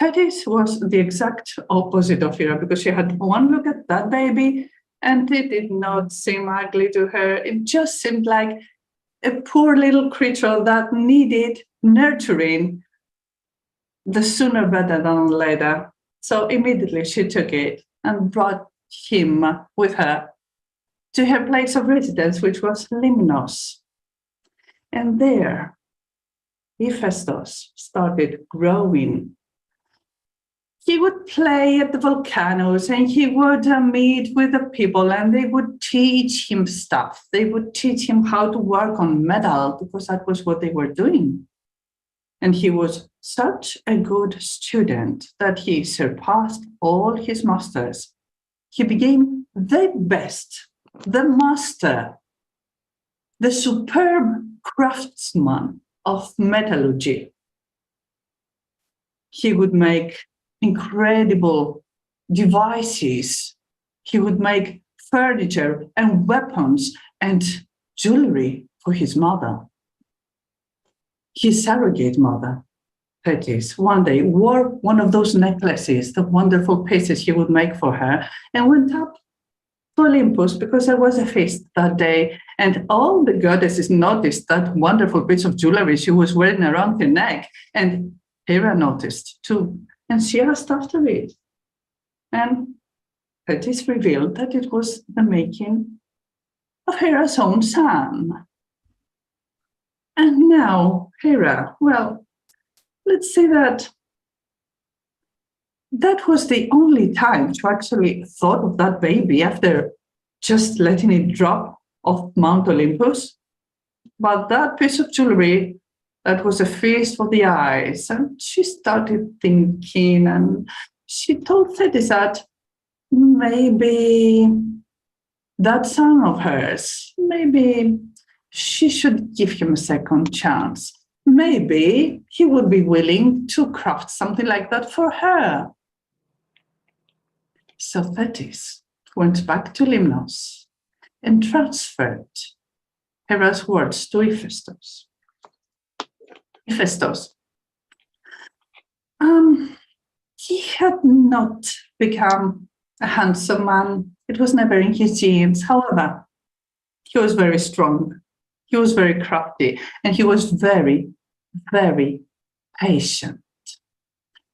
Thetis was the exact opposite of Hera because she had one look at that baby and it did not seem ugly to her. It just seemed like a poor little creature that needed nurturing, the sooner better than later. So immediately she took it and brought him with her to her place of residence, which was Limnos. And there, Hephaestus started growing. He would play at the volcanoes and he would meet with the people and they would teach him stuff. They would teach him how to work on metal because that was what they were doing. And he was such a good student that he surpassed all his masters. He became the best, the master, the superb craftsman of metallurgy. He would make incredible devices. He would make furniture and weapons and jewelry for his mother. His surrogate mother, Thetis, one day wore one of those necklaces, the wonderful pieces he would make for her, and went up to Olympus because there was a feast that day. And all the goddesses noticed that wonderful piece of jewelry she was wearing around her neck. And Hera noticed too. And she asked after it. And Thetis revealed that it was the making of Hera's own son. And now Hera, well, let's say that was the only time she actually thought of that baby after just letting it drop off Mount Olympus. But that piece of jewelry, that was a feast for the eyes. And she started thinking, and she told Thetis that maybe that son of hers, maybe she should give him a second chance. Maybe he would be willing to craft something like that for her. So Thetis went back to Limnos and transferred Hera's words to Hephaestus. Hephaestus, he had not become a handsome man. It was never in his genes. However, he was very strong. He was very crafty, and he was very, very patient.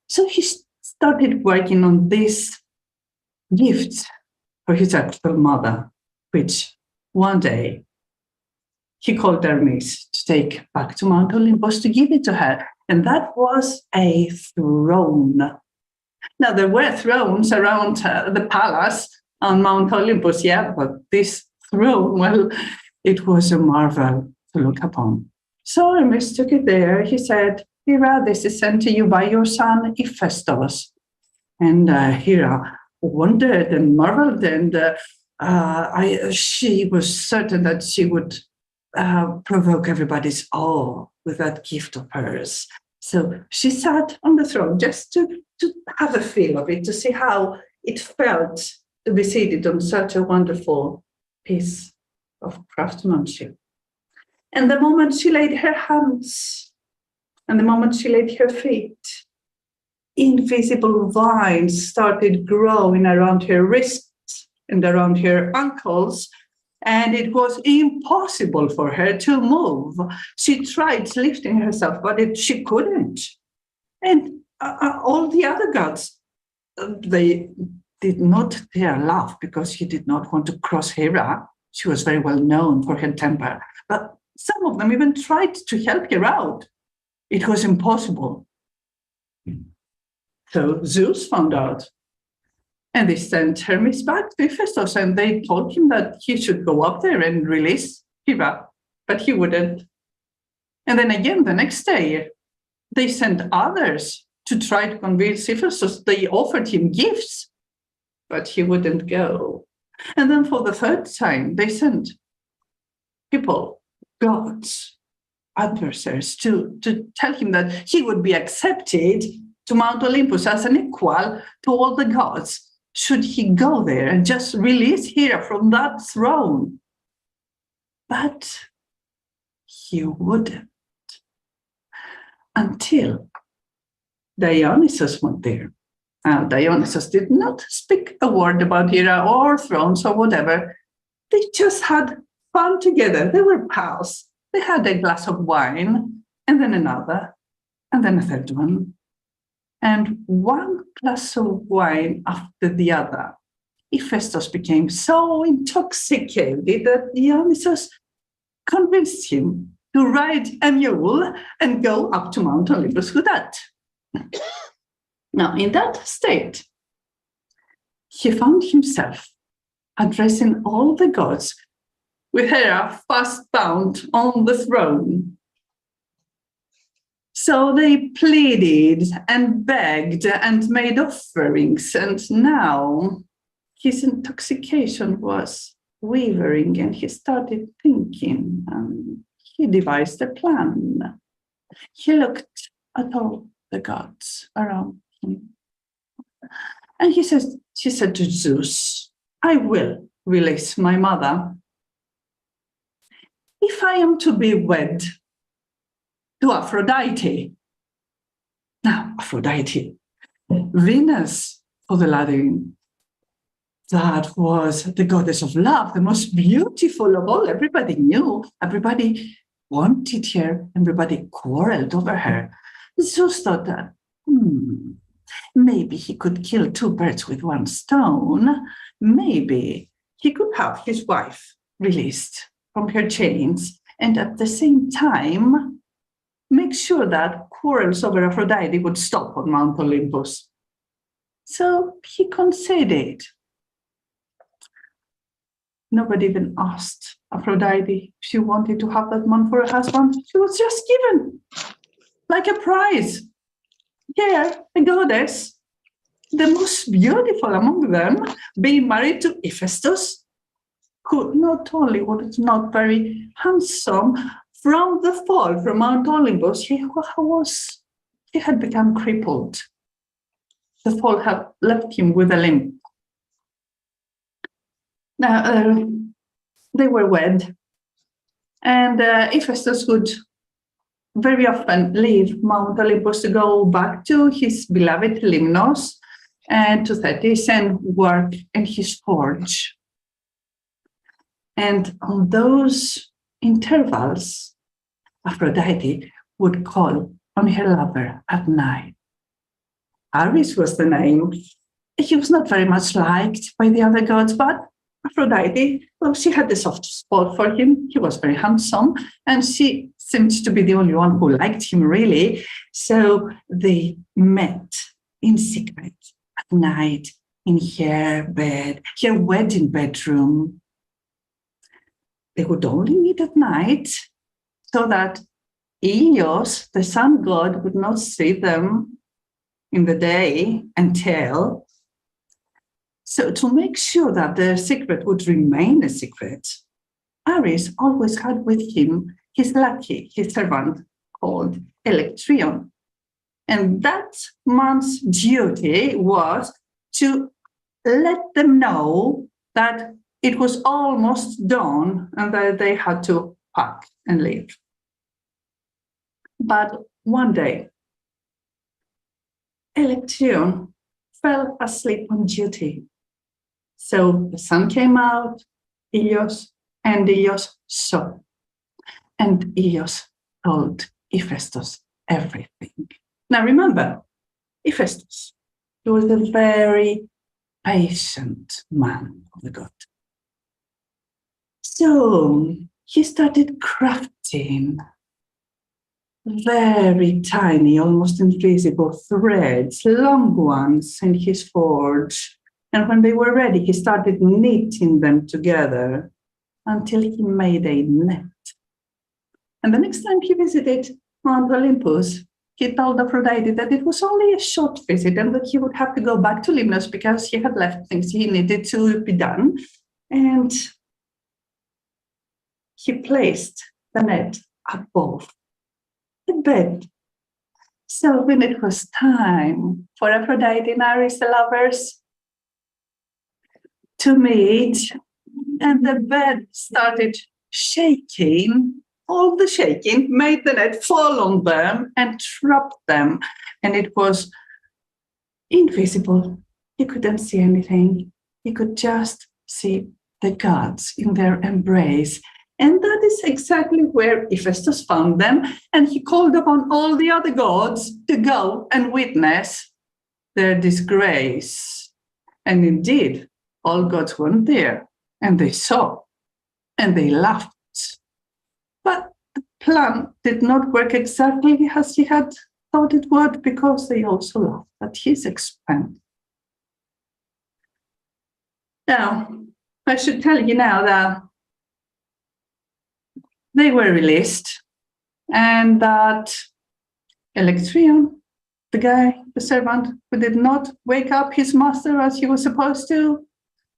So he started working on this gift for his actual mother, which one day he called Hermes to take back to Mount Olympus to give it to her. And that was a throne. Now, there were thrones around the palace on Mount Olympus, yeah, but this throne, well, it was a marvel to look upon. So Hermes took it there. He said, Hera, this is sent to you by your son Hephaestus. And Hera wondered and marveled, and she was certain that she would provoke everybody's awe with that gift of hers. So she sat on the throne just to have a feel of it, to see how it felt to be seated on such a wonderful piece of craftsmanship. And the moment she laid her hands, and the moment she laid her feet, invisible vines started growing around her wrists and around her ankles, and it was impossible for her to move. She tried lifting herself, but she couldn't. And all the other gods, they did not dare laugh because she did not want to cross Hera. She was very well known for her temper, but some of them even tried to help her out. It was impossible. So Zeus found out, and they sent Hermes back to Hephaestus, and they told him that he should go up there and release Hera, but he wouldn't. And then again, the next day, they sent others to try to convince Hephaestus. They offered him gifts, but he wouldn't go. And then for the third time, they sent people, gods, adversaries, to tell him that he would be accepted to Mount Olympus as an equal to all the gods, should he go there and just release Hera from that throne. But he wouldn't, until Dionysus went there. Now, Dionysus did not speak a word about Hera or thrones or whatever. They just had fun together. They were pals. They had a glass of wine, and then another, and then a third one. And one glass of wine after the other, Hephaestus became so intoxicated that Dionysus convinced him to ride a mule and go up to Mount Olympus with that. Now, in that state, he found himself addressing all the gods with Hera fast bound on the throne. So they pleaded and begged and made offerings, and now his intoxication was wavering, and he started thinking, and he devised a plan. He looked at all the gods around him, and he said to Zeus, I will release my mother if I am to be wed to Aphrodite. Now, Aphrodite, Venus for the Latin, that was the goddess of love, the most beautiful of all. Everybody knew, everybody wanted her, everybody quarreled over her. Zeus thought that, maybe he could kill two birds with one stone. Maybe he could have his wife released from her chains, and at the same time, make sure that quarrels over Aphrodite would stop on Mount Olympus. So he conceded. Nobody even asked Aphrodite if she wanted to have that man for a husband. She was just given, like a prize. Here, a goddess, the most beautiful among them, being married to Hephaestus, who not only was not very handsome, from the fall from Mount Olympus, he had become crippled. The fall had left him with a limp. Now, they were wed, and Hephaestus would very often leave Mount Olympus to go back to his beloved Lemnos and to Thetis and work in his forge. And on those intervals, Aphrodite would call on her lover at night. Ares was the name. He was not very much liked by the other gods, but Aphrodite, well, she had a soft spot for him. He was very handsome, and she seemed to be the only one who liked him, really. So they met in secret at night in her bed, her wedding bedroom. They would only meet at night so that Helios, the sun god, would not see them in the day and tell. So to make sure that their secret would remain a secret, Aris always had with him his lackey, his servant called Electrion. And that man's duty was to let them know that it was almost dawn and that they had to pack and leave. But one day, Electrion fell asleep on duty. So the sun came out, Ios saw. And Ios told Hephaestus everything. Now remember, Hephaestus, he was a very patient man of the god. So he started crafting very tiny, almost invisible threads, long ones in his forge. And when they were ready, he started knitting them together until he made a net. And the next time he visited Mount Olympus, he told Aphrodite that it was only a short visit and that he would have to go back to Lemnos because he had left things he needed to be done. And he placed the net above the bed. So when it was time for Aphrodite and Ares, the lovers, to meet, and the bed started shaking, all the shaking made the net fall on them and trapped them. And it was invisible. He couldn't see anything. He could just see the gods in their embrace. And that is exactly where Hephaestus found them. And he called upon all the other gods to go and witness their disgrace. And indeed, all gods weren't there, and they saw, and they laughed. But the plan did not work exactly as he had thought it would, because they also laughed at his expense. Now, I should tell you now that they were released, and that Electrion, the guy, the servant who did not wake up his master as he was supposed to,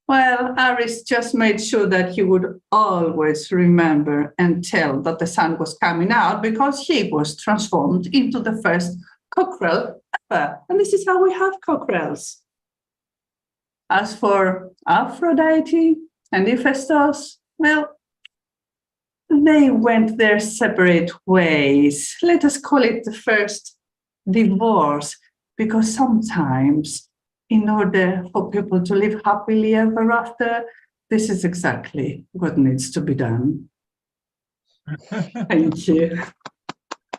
well, Ares just made sure that he would always remember and tell that the sun was coming out, because he was transformed into the first cockerel ever. And this is how we have cockerels. As for Aphrodite and Hephaestus, well, they went their separate ways. Let us call it the first divorce, because sometimes in order for people to live happily ever after, this is exactly what needs to be done. Thank you.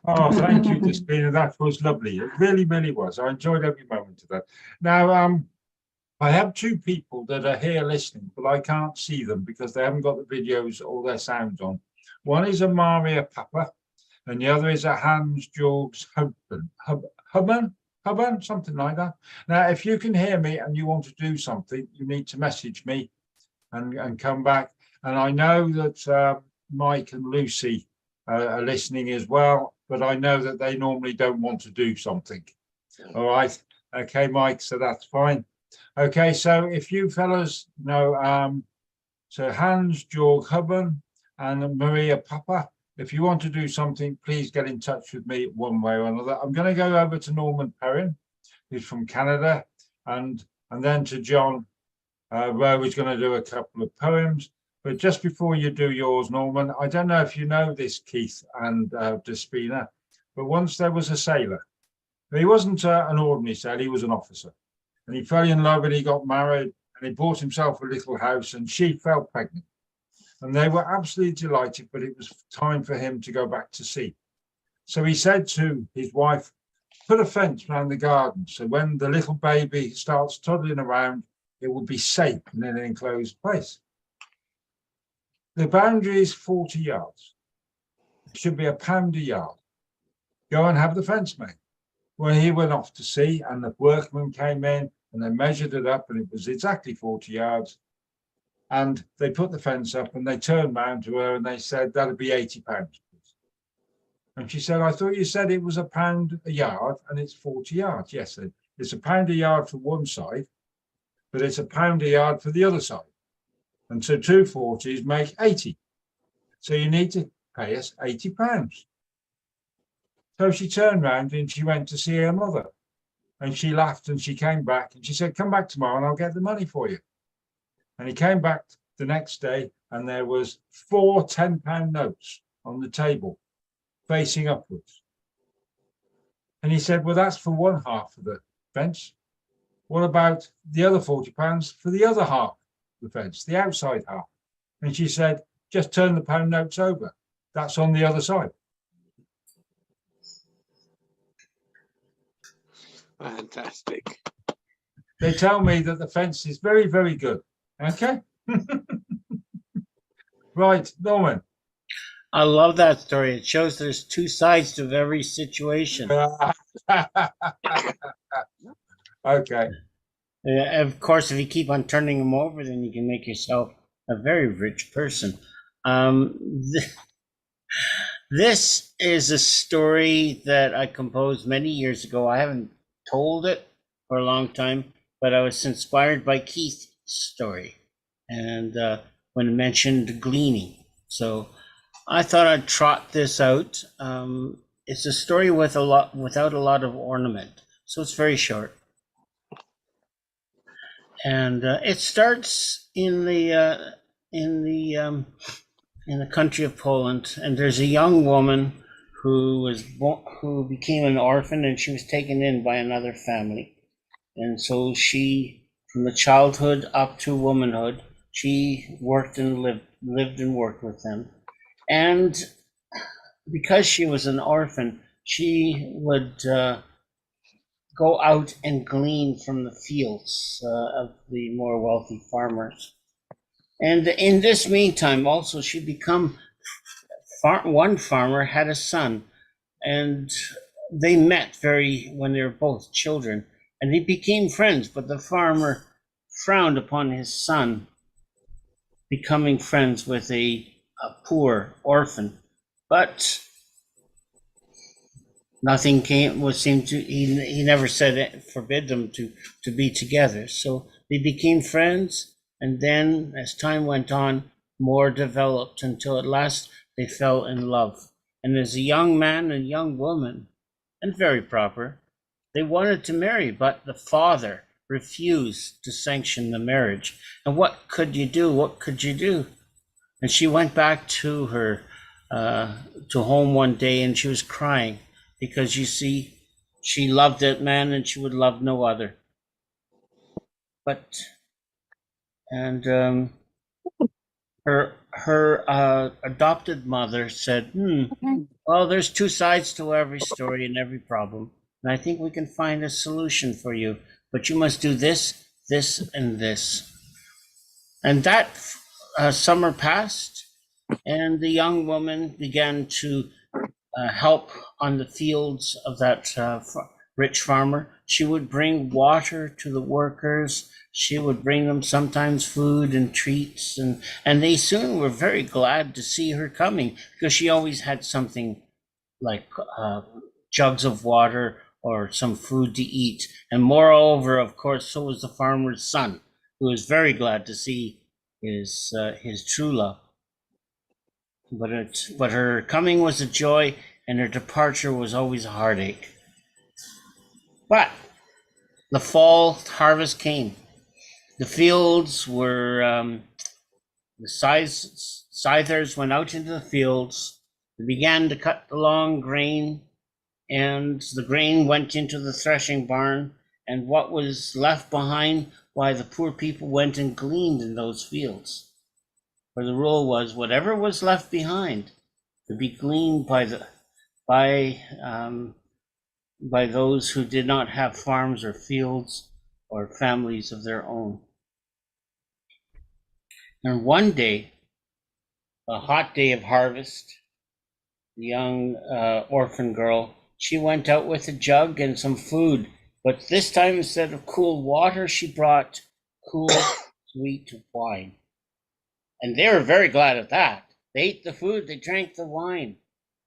Oh, thank you, Despina. That was lovely. It really, really was. I enjoyed every moment of that. Now, I have two people that are here listening, but I can't see them because they haven't got the videos or their sounds on. One is a Maria Papa, and the other is a Hans Georgs Hubban, something like that. Now, if you can hear me and you want to do something, you need to message me and come back. And I know that Mike and Lucy are listening as well, but I know that they normally don't want to do something. All right. Okay, Mike, so that's fine. Okay, so if you fellas know, so Hans Georg Hubban and Maria Papa, if you want to do something, please get in touch with me one way or another. I'm going to go over to Norman Perrin, who's from Canada, and then to John Rowe, who's going to do a couple of poems. But just before you do yours, Norman, I don't know if you know this, Keith and Despina, but once there was a sailor. He wasn't an ordinary sailor, he was an officer. And he fell in love and he got married and he bought himself a little house and she fell pregnant. And they were absolutely delighted, but it was time for him to go back to sea. So he said to his wife, put a fence around the garden, so when the little baby starts toddling around, it will be safe in an enclosed place. The boundary is 40 yards. It should be £1 a yard. Go and have the fence made. Well, he went off to sea and the workmen came in and they measured it up and it was exactly 40 yards. And they put the fence up and they turned round to her and they said, that'd be £80. And she said, I thought you said it was £1 a yard and it's 40 yards. Yes, it's £1 a yard for one side, but it's £1 a yard for the other side. And so 2 40s make 80. So you need to pay us £80. So she turned round and she went to see her mother. And she laughed and she came back and she said, come back tomorrow and I'll get the money for you. And he came back the next day and there was 4 £10 notes on the table facing upwards. And he said, well, that's for one half of the fence. What about the other £40 for the other half of the fence, the outside half? And she said, just turn the pound notes over. That's on the other side. Fantastic. They tell me that the fence is very, very good. Okay. Right, Norman. I love that story. It shows there's two sides to every situation. Okay. Of course, if you keep on turning them over, then you can make yourself a very rich person. This is a story that I composed many years ago. I haven't told it for a long time, but I was inspired by Keith's story, and when it mentioned gleaning. So I thought I'd trot this out. It's a story without a lot of ornament, so it's very short. And it starts in the country of Poland, and there's a young woman who became an orphan, and she was taken in by another family. And so she, from the childhood up to womanhood, she worked and lived and worked with them. And because she was an orphan, she would go out and glean from the fields of the more wealthy farmers. And in this meantime, also, she become one farmer had a son, and they met when they were both children, and they became friends. But the farmer frowned upon his son becoming friends with a poor orphan. But nothing he never said it forbid them to be together. So they became friends, and then as time went on, more developed until at last they fell in love. And as a young man and young woman, and very proper, they wanted to marry, but the father refused to sanction the marriage. And what could you do? What could you do? And she went back to her to home one day, and she was crying because, you see, she loved that man and she would love no other. Her adopted mother said, well, there's two sides to every story and every problem, and I think we can find a solution for you, but you must do this, this, and this. And that summer passed, and the young woman began to help on the fields of that rich farmer. She would bring water to the workers. She would bring them sometimes food and treats, and they soon were very glad to see her coming, because she always had something like jugs of water or some food to eat. And moreover, of course, so was the farmer's son, who was very glad to see his true love. But her coming was a joy, and her departure was always a heartache. But the fall harvest came. The fields were, the scythers went out into the fields. They began to cut the long grain, and the grain went into the threshing barn. And what was left behind, why, the poor people went and gleaned in those fields. For the rule was, whatever was left behind to be gleaned by those who did not have farms or fields or families of their own. And one day, a hot day of harvest, the young orphan girl, she went out with a jug and some food, but this time, instead of cool water, she brought cool, sweet wine. And they were very glad of that. They ate the food, they drank the wine,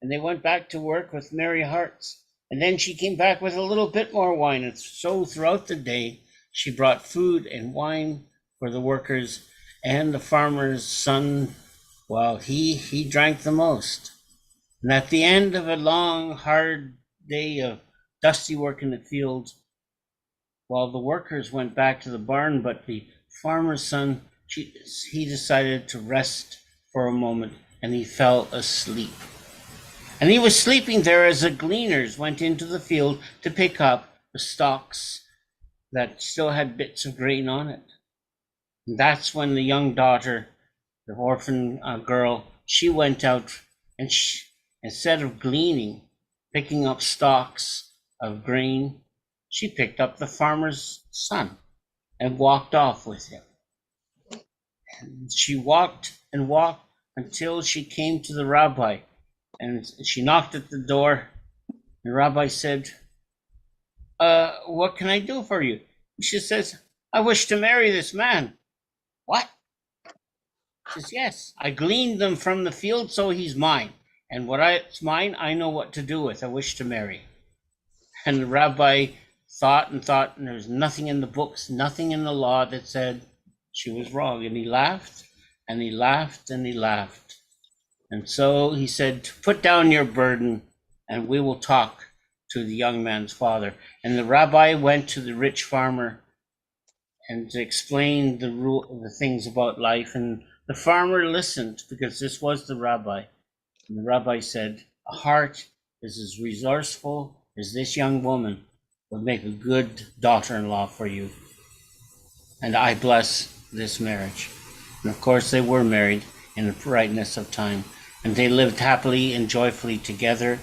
and they went back to work with merry hearts. And then she came back with a little bit more wine. And so throughout the day, she brought food and wine for the workers, and the farmer's son Well, he drank the most. And at the end of a long, hard day of dusty work in the field, while the workers went back to the barn, but the farmer's son, he decided to rest for a moment, and he fell asleep. And he was sleeping there as the gleaners went into the field to pick up the stalks that still had bits of grain on it. And that's when the young daughter, the orphan girl, she went out and instead of gleaning, picking up stalks of grain, she picked up the farmer's son and walked off with him. And she walked and walked until she came to the rabbi, and she knocked at the door. The rabbi said, what can I do for you? She says, I wish to marry this man. What? She says, yes, I gleaned them from the field, so he's mine. And it's mine, I know what to do with. I wish to marry. And the rabbi thought, and there was nothing in the books, nothing in the law that said she was wrong. And he laughed, and he laughed, and he laughed. And so he said, put down your burden, and we will talk to the young man's father. And the rabbi went to the rich farmer and explained the things about life. And the farmer listened, because this was the rabbi. And the rabbi said, a heart is as resourceful as this young woman will make a good daughter-in-law for you. And I bless this marriage. And of course they were married in the brightness of time. And they lived happily and joyfully together.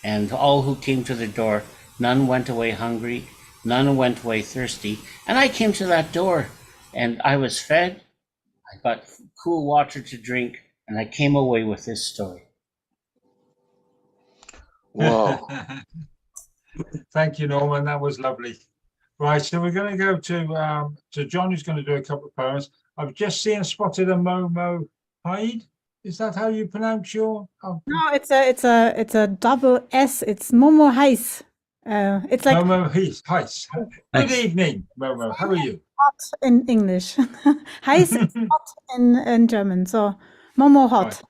And all who came to the door, none went away hungry, none went away thirsty. And I came to that door and I was fed. I got cool water to drink, and I came away with this story. Wow. Thank you, Norman. That was lovely. Right, so we're going to go to John, who's going to do a couple of poems. I've just spotted a Momo Hyde. Is that how you pronounce your? Oh, No, it's a double S. It's Momo Heiss. It's like Momo Heiss. Good evening, Momo. How are you? hot in English. Heiss is hot in German. So Momo hot.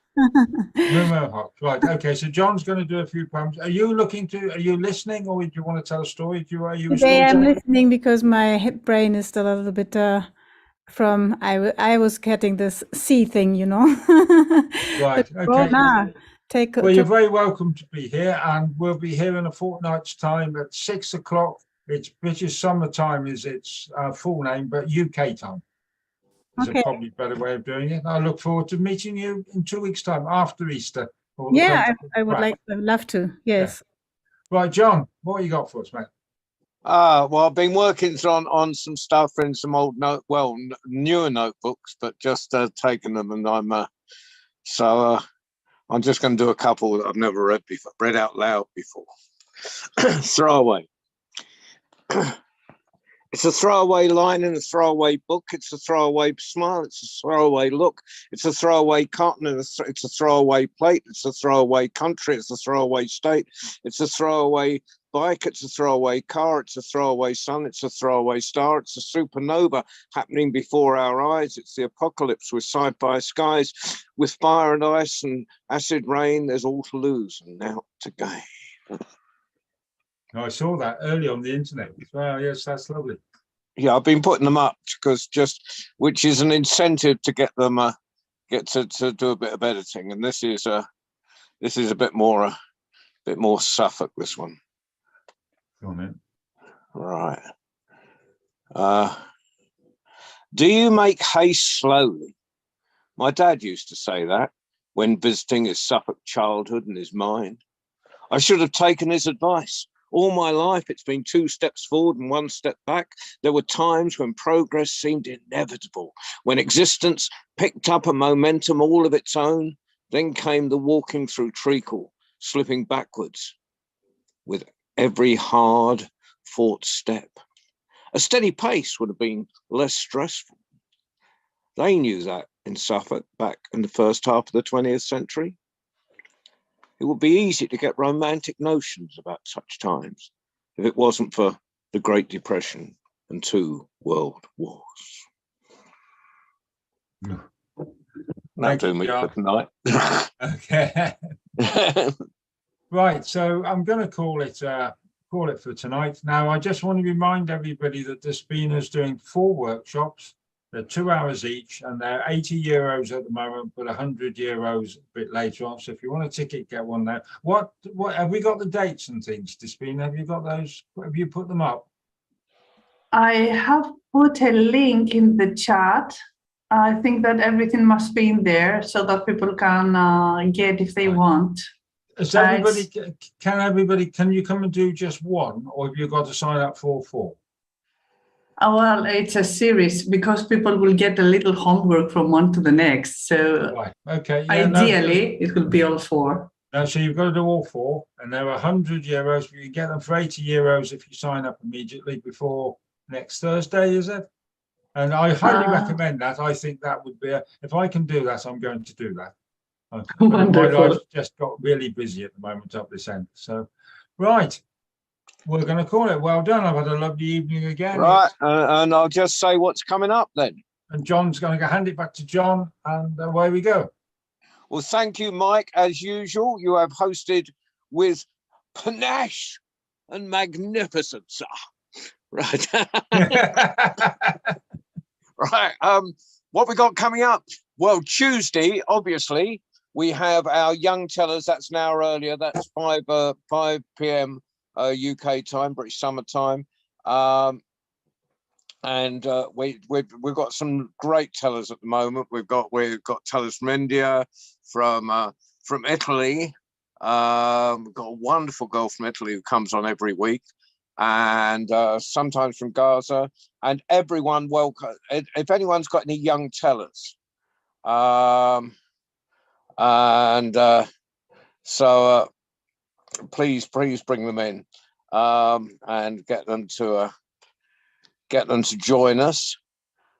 Momo hot. Right. Okay. So John's going to do a few poems. Are you listening, or do you want to tell a story? Are you? Today I'm listening because my brain is still a little bit from I was getting this C thing, you know. Right. Okay. Well, you're very welcome to be here, and we'll be here in a fortnight's time at 6 o'clock. It's British Summer Time is its full name, but UK time is a probably better way of doing it. I look forward to meeting you in 2 weeks' time after Easter. Yeah, I would love to. Yes. Yeah. Right, John, what you got for us, mate? Well, I've been working on some stuff in some old newer notebooks, but just taken them, and I'm just going to do a couple that I've never read out loud before. Throwaway. It's a throwaway line in a throwaway book. It's a throwaway smile. It's a throwaway look. It's a throwaway cotton. It's a throwaway plate. It's a throwaway country. It's a throwaway state. It's a throwaway bike. It's a throwaway car. It's a throwaway sun. It's a throwaway star. It's a supernova happening before our eyes. It's the apocalypse with sci-fi skies, with fire and ice and acid rain. There's all to lose and out to gain. I saw that early on the internet. Wow, yes, that's lovely. Yeah, I've been putting them up because which is an incentive to get them to do a bit of editing, and this is a bit more Suffolk. This one. Go on then. Right. Do you make haste slowly? My dad used to say that when visiting his Suffolk childhood and his mind. I should have taken his advice. All my life, it's been 2 steps forward and 1 step back. There were times when progress seemed inevitable, when existence picked up a momentum all of its own. Then came the walking through treacle, slipping backwards with every hard fought step. A steady pace would have been less stressful. They knew that in Suffolk back in the first half of the 20th century. It would be easy to get romantic notions about such times if it wasn't for the Great Depression and 2 world wars. That'll Thank do you, me John. for tonight. Okay. Right, so I'm going to call it for tonight. Now, I just want to remind everybody that Despina's doing 4 workshops. They're 2 hours each, and they're 80 euros at the moment, but 100 euros a bit later on. So if you want a ticket, get one there. What have we got the dates and things, Despina? Have you got those? Have you put them up? I have put a link in the chat. I think that everything must be in there so that people can get if they Right. want. Is everybody, can you come and do just one, or have you got to sign up for 4? Well, it's a series because people will get a little homework from one to the next. So Right, okay. Yeah, ideally, it will be all 4. No, so you've got to do all 4, and they're 100 euros. But you get them for 80 euros if you sign up immediately before next Thursday, is it? And I highly recommend that. I think that would be if I can do that, I'm going to do that. But my Wonderful. life's just got really busy at the moment up this end. So, right, we're going to call it. Well done. I've had a lovely evening again. Right, and I'll just say what's coming up then. And John's going to hand it back to John, and away we go. Well, thank you, Mike. As usual, you have hosted with panache and magnificence. Right. Right. What we got coming up? Well, Tuesday, obviously, we have our young tellers. That's an hour earlier. That's 5 p.m. UK time, British summer time. And we've got some great tellers at the moment. We've got tellers from India, from Italy. We've got a wonderful girl from Italy who comes on every week, and sometimes from Gaza. And everyone welcome. If anyone's got any young tellers, so please bring them in and get them to join us.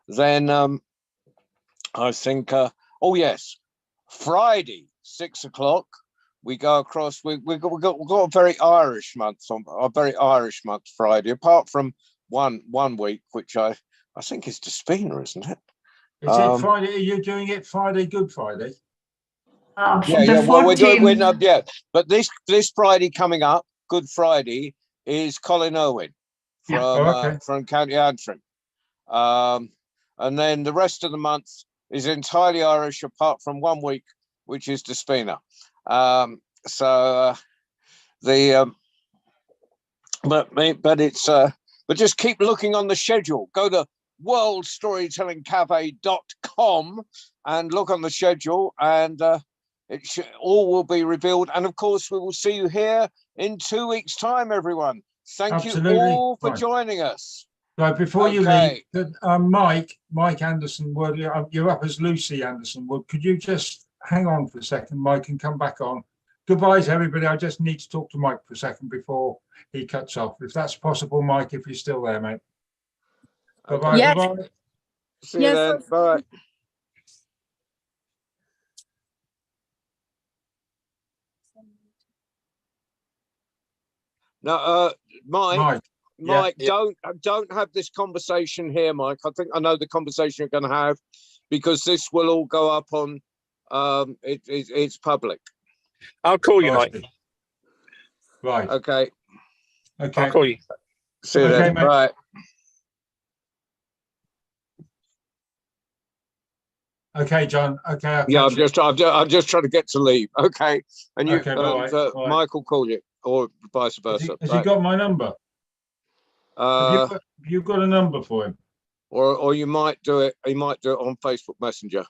Then I think oh yes, Friday 6 o'clock we go across. We've got a very Irish month on our very Irish month Friday, apart from one week which I think is Despina, isn't it? Is it Friday? Are you doing it Friday, Good Friday? Yeah. Well, we're doing but this Friday coming up, Good Friday, is Colin Irwin from County Antrim, and then the rest of the month is entirely Irish, apart from 1 week, which is Despina. But just keep looking on the schedule. Go to worldstorytellingcafe.com and look on the schedule, and all will be revealed. And of course, we will see you here in 2 weeks' time, everyone. Thank you all for joining us. Right, before you leave, Mike Anderson Wood, you're up as Lucy Anderson Wood. Could you just hang on for a second, Mike, and come back on? Goodbye to everybody. I just need to talk to Mike for a second before he cuts off. If that's possible, Mike, if you're still there, mate. Bye-bye. Yes. Bye-bye. See you then. Bye. No, Mike, don't have this conversation here, Mike. I think I know the conversation you're going to have, because this will all go up on. It's public. I'll call you, Mike. Right. Okay. Okay. I'll call you. See you then. Mate. Bye. Okay, John. Okay. Yeah, I'm just trying to get to leave. Okay, and you, Okay, bye-bye. Mike will call you, or vice versa. Has he got my number? Have you got a number for him? Or you might do it. He might do it on Facebook Messenger.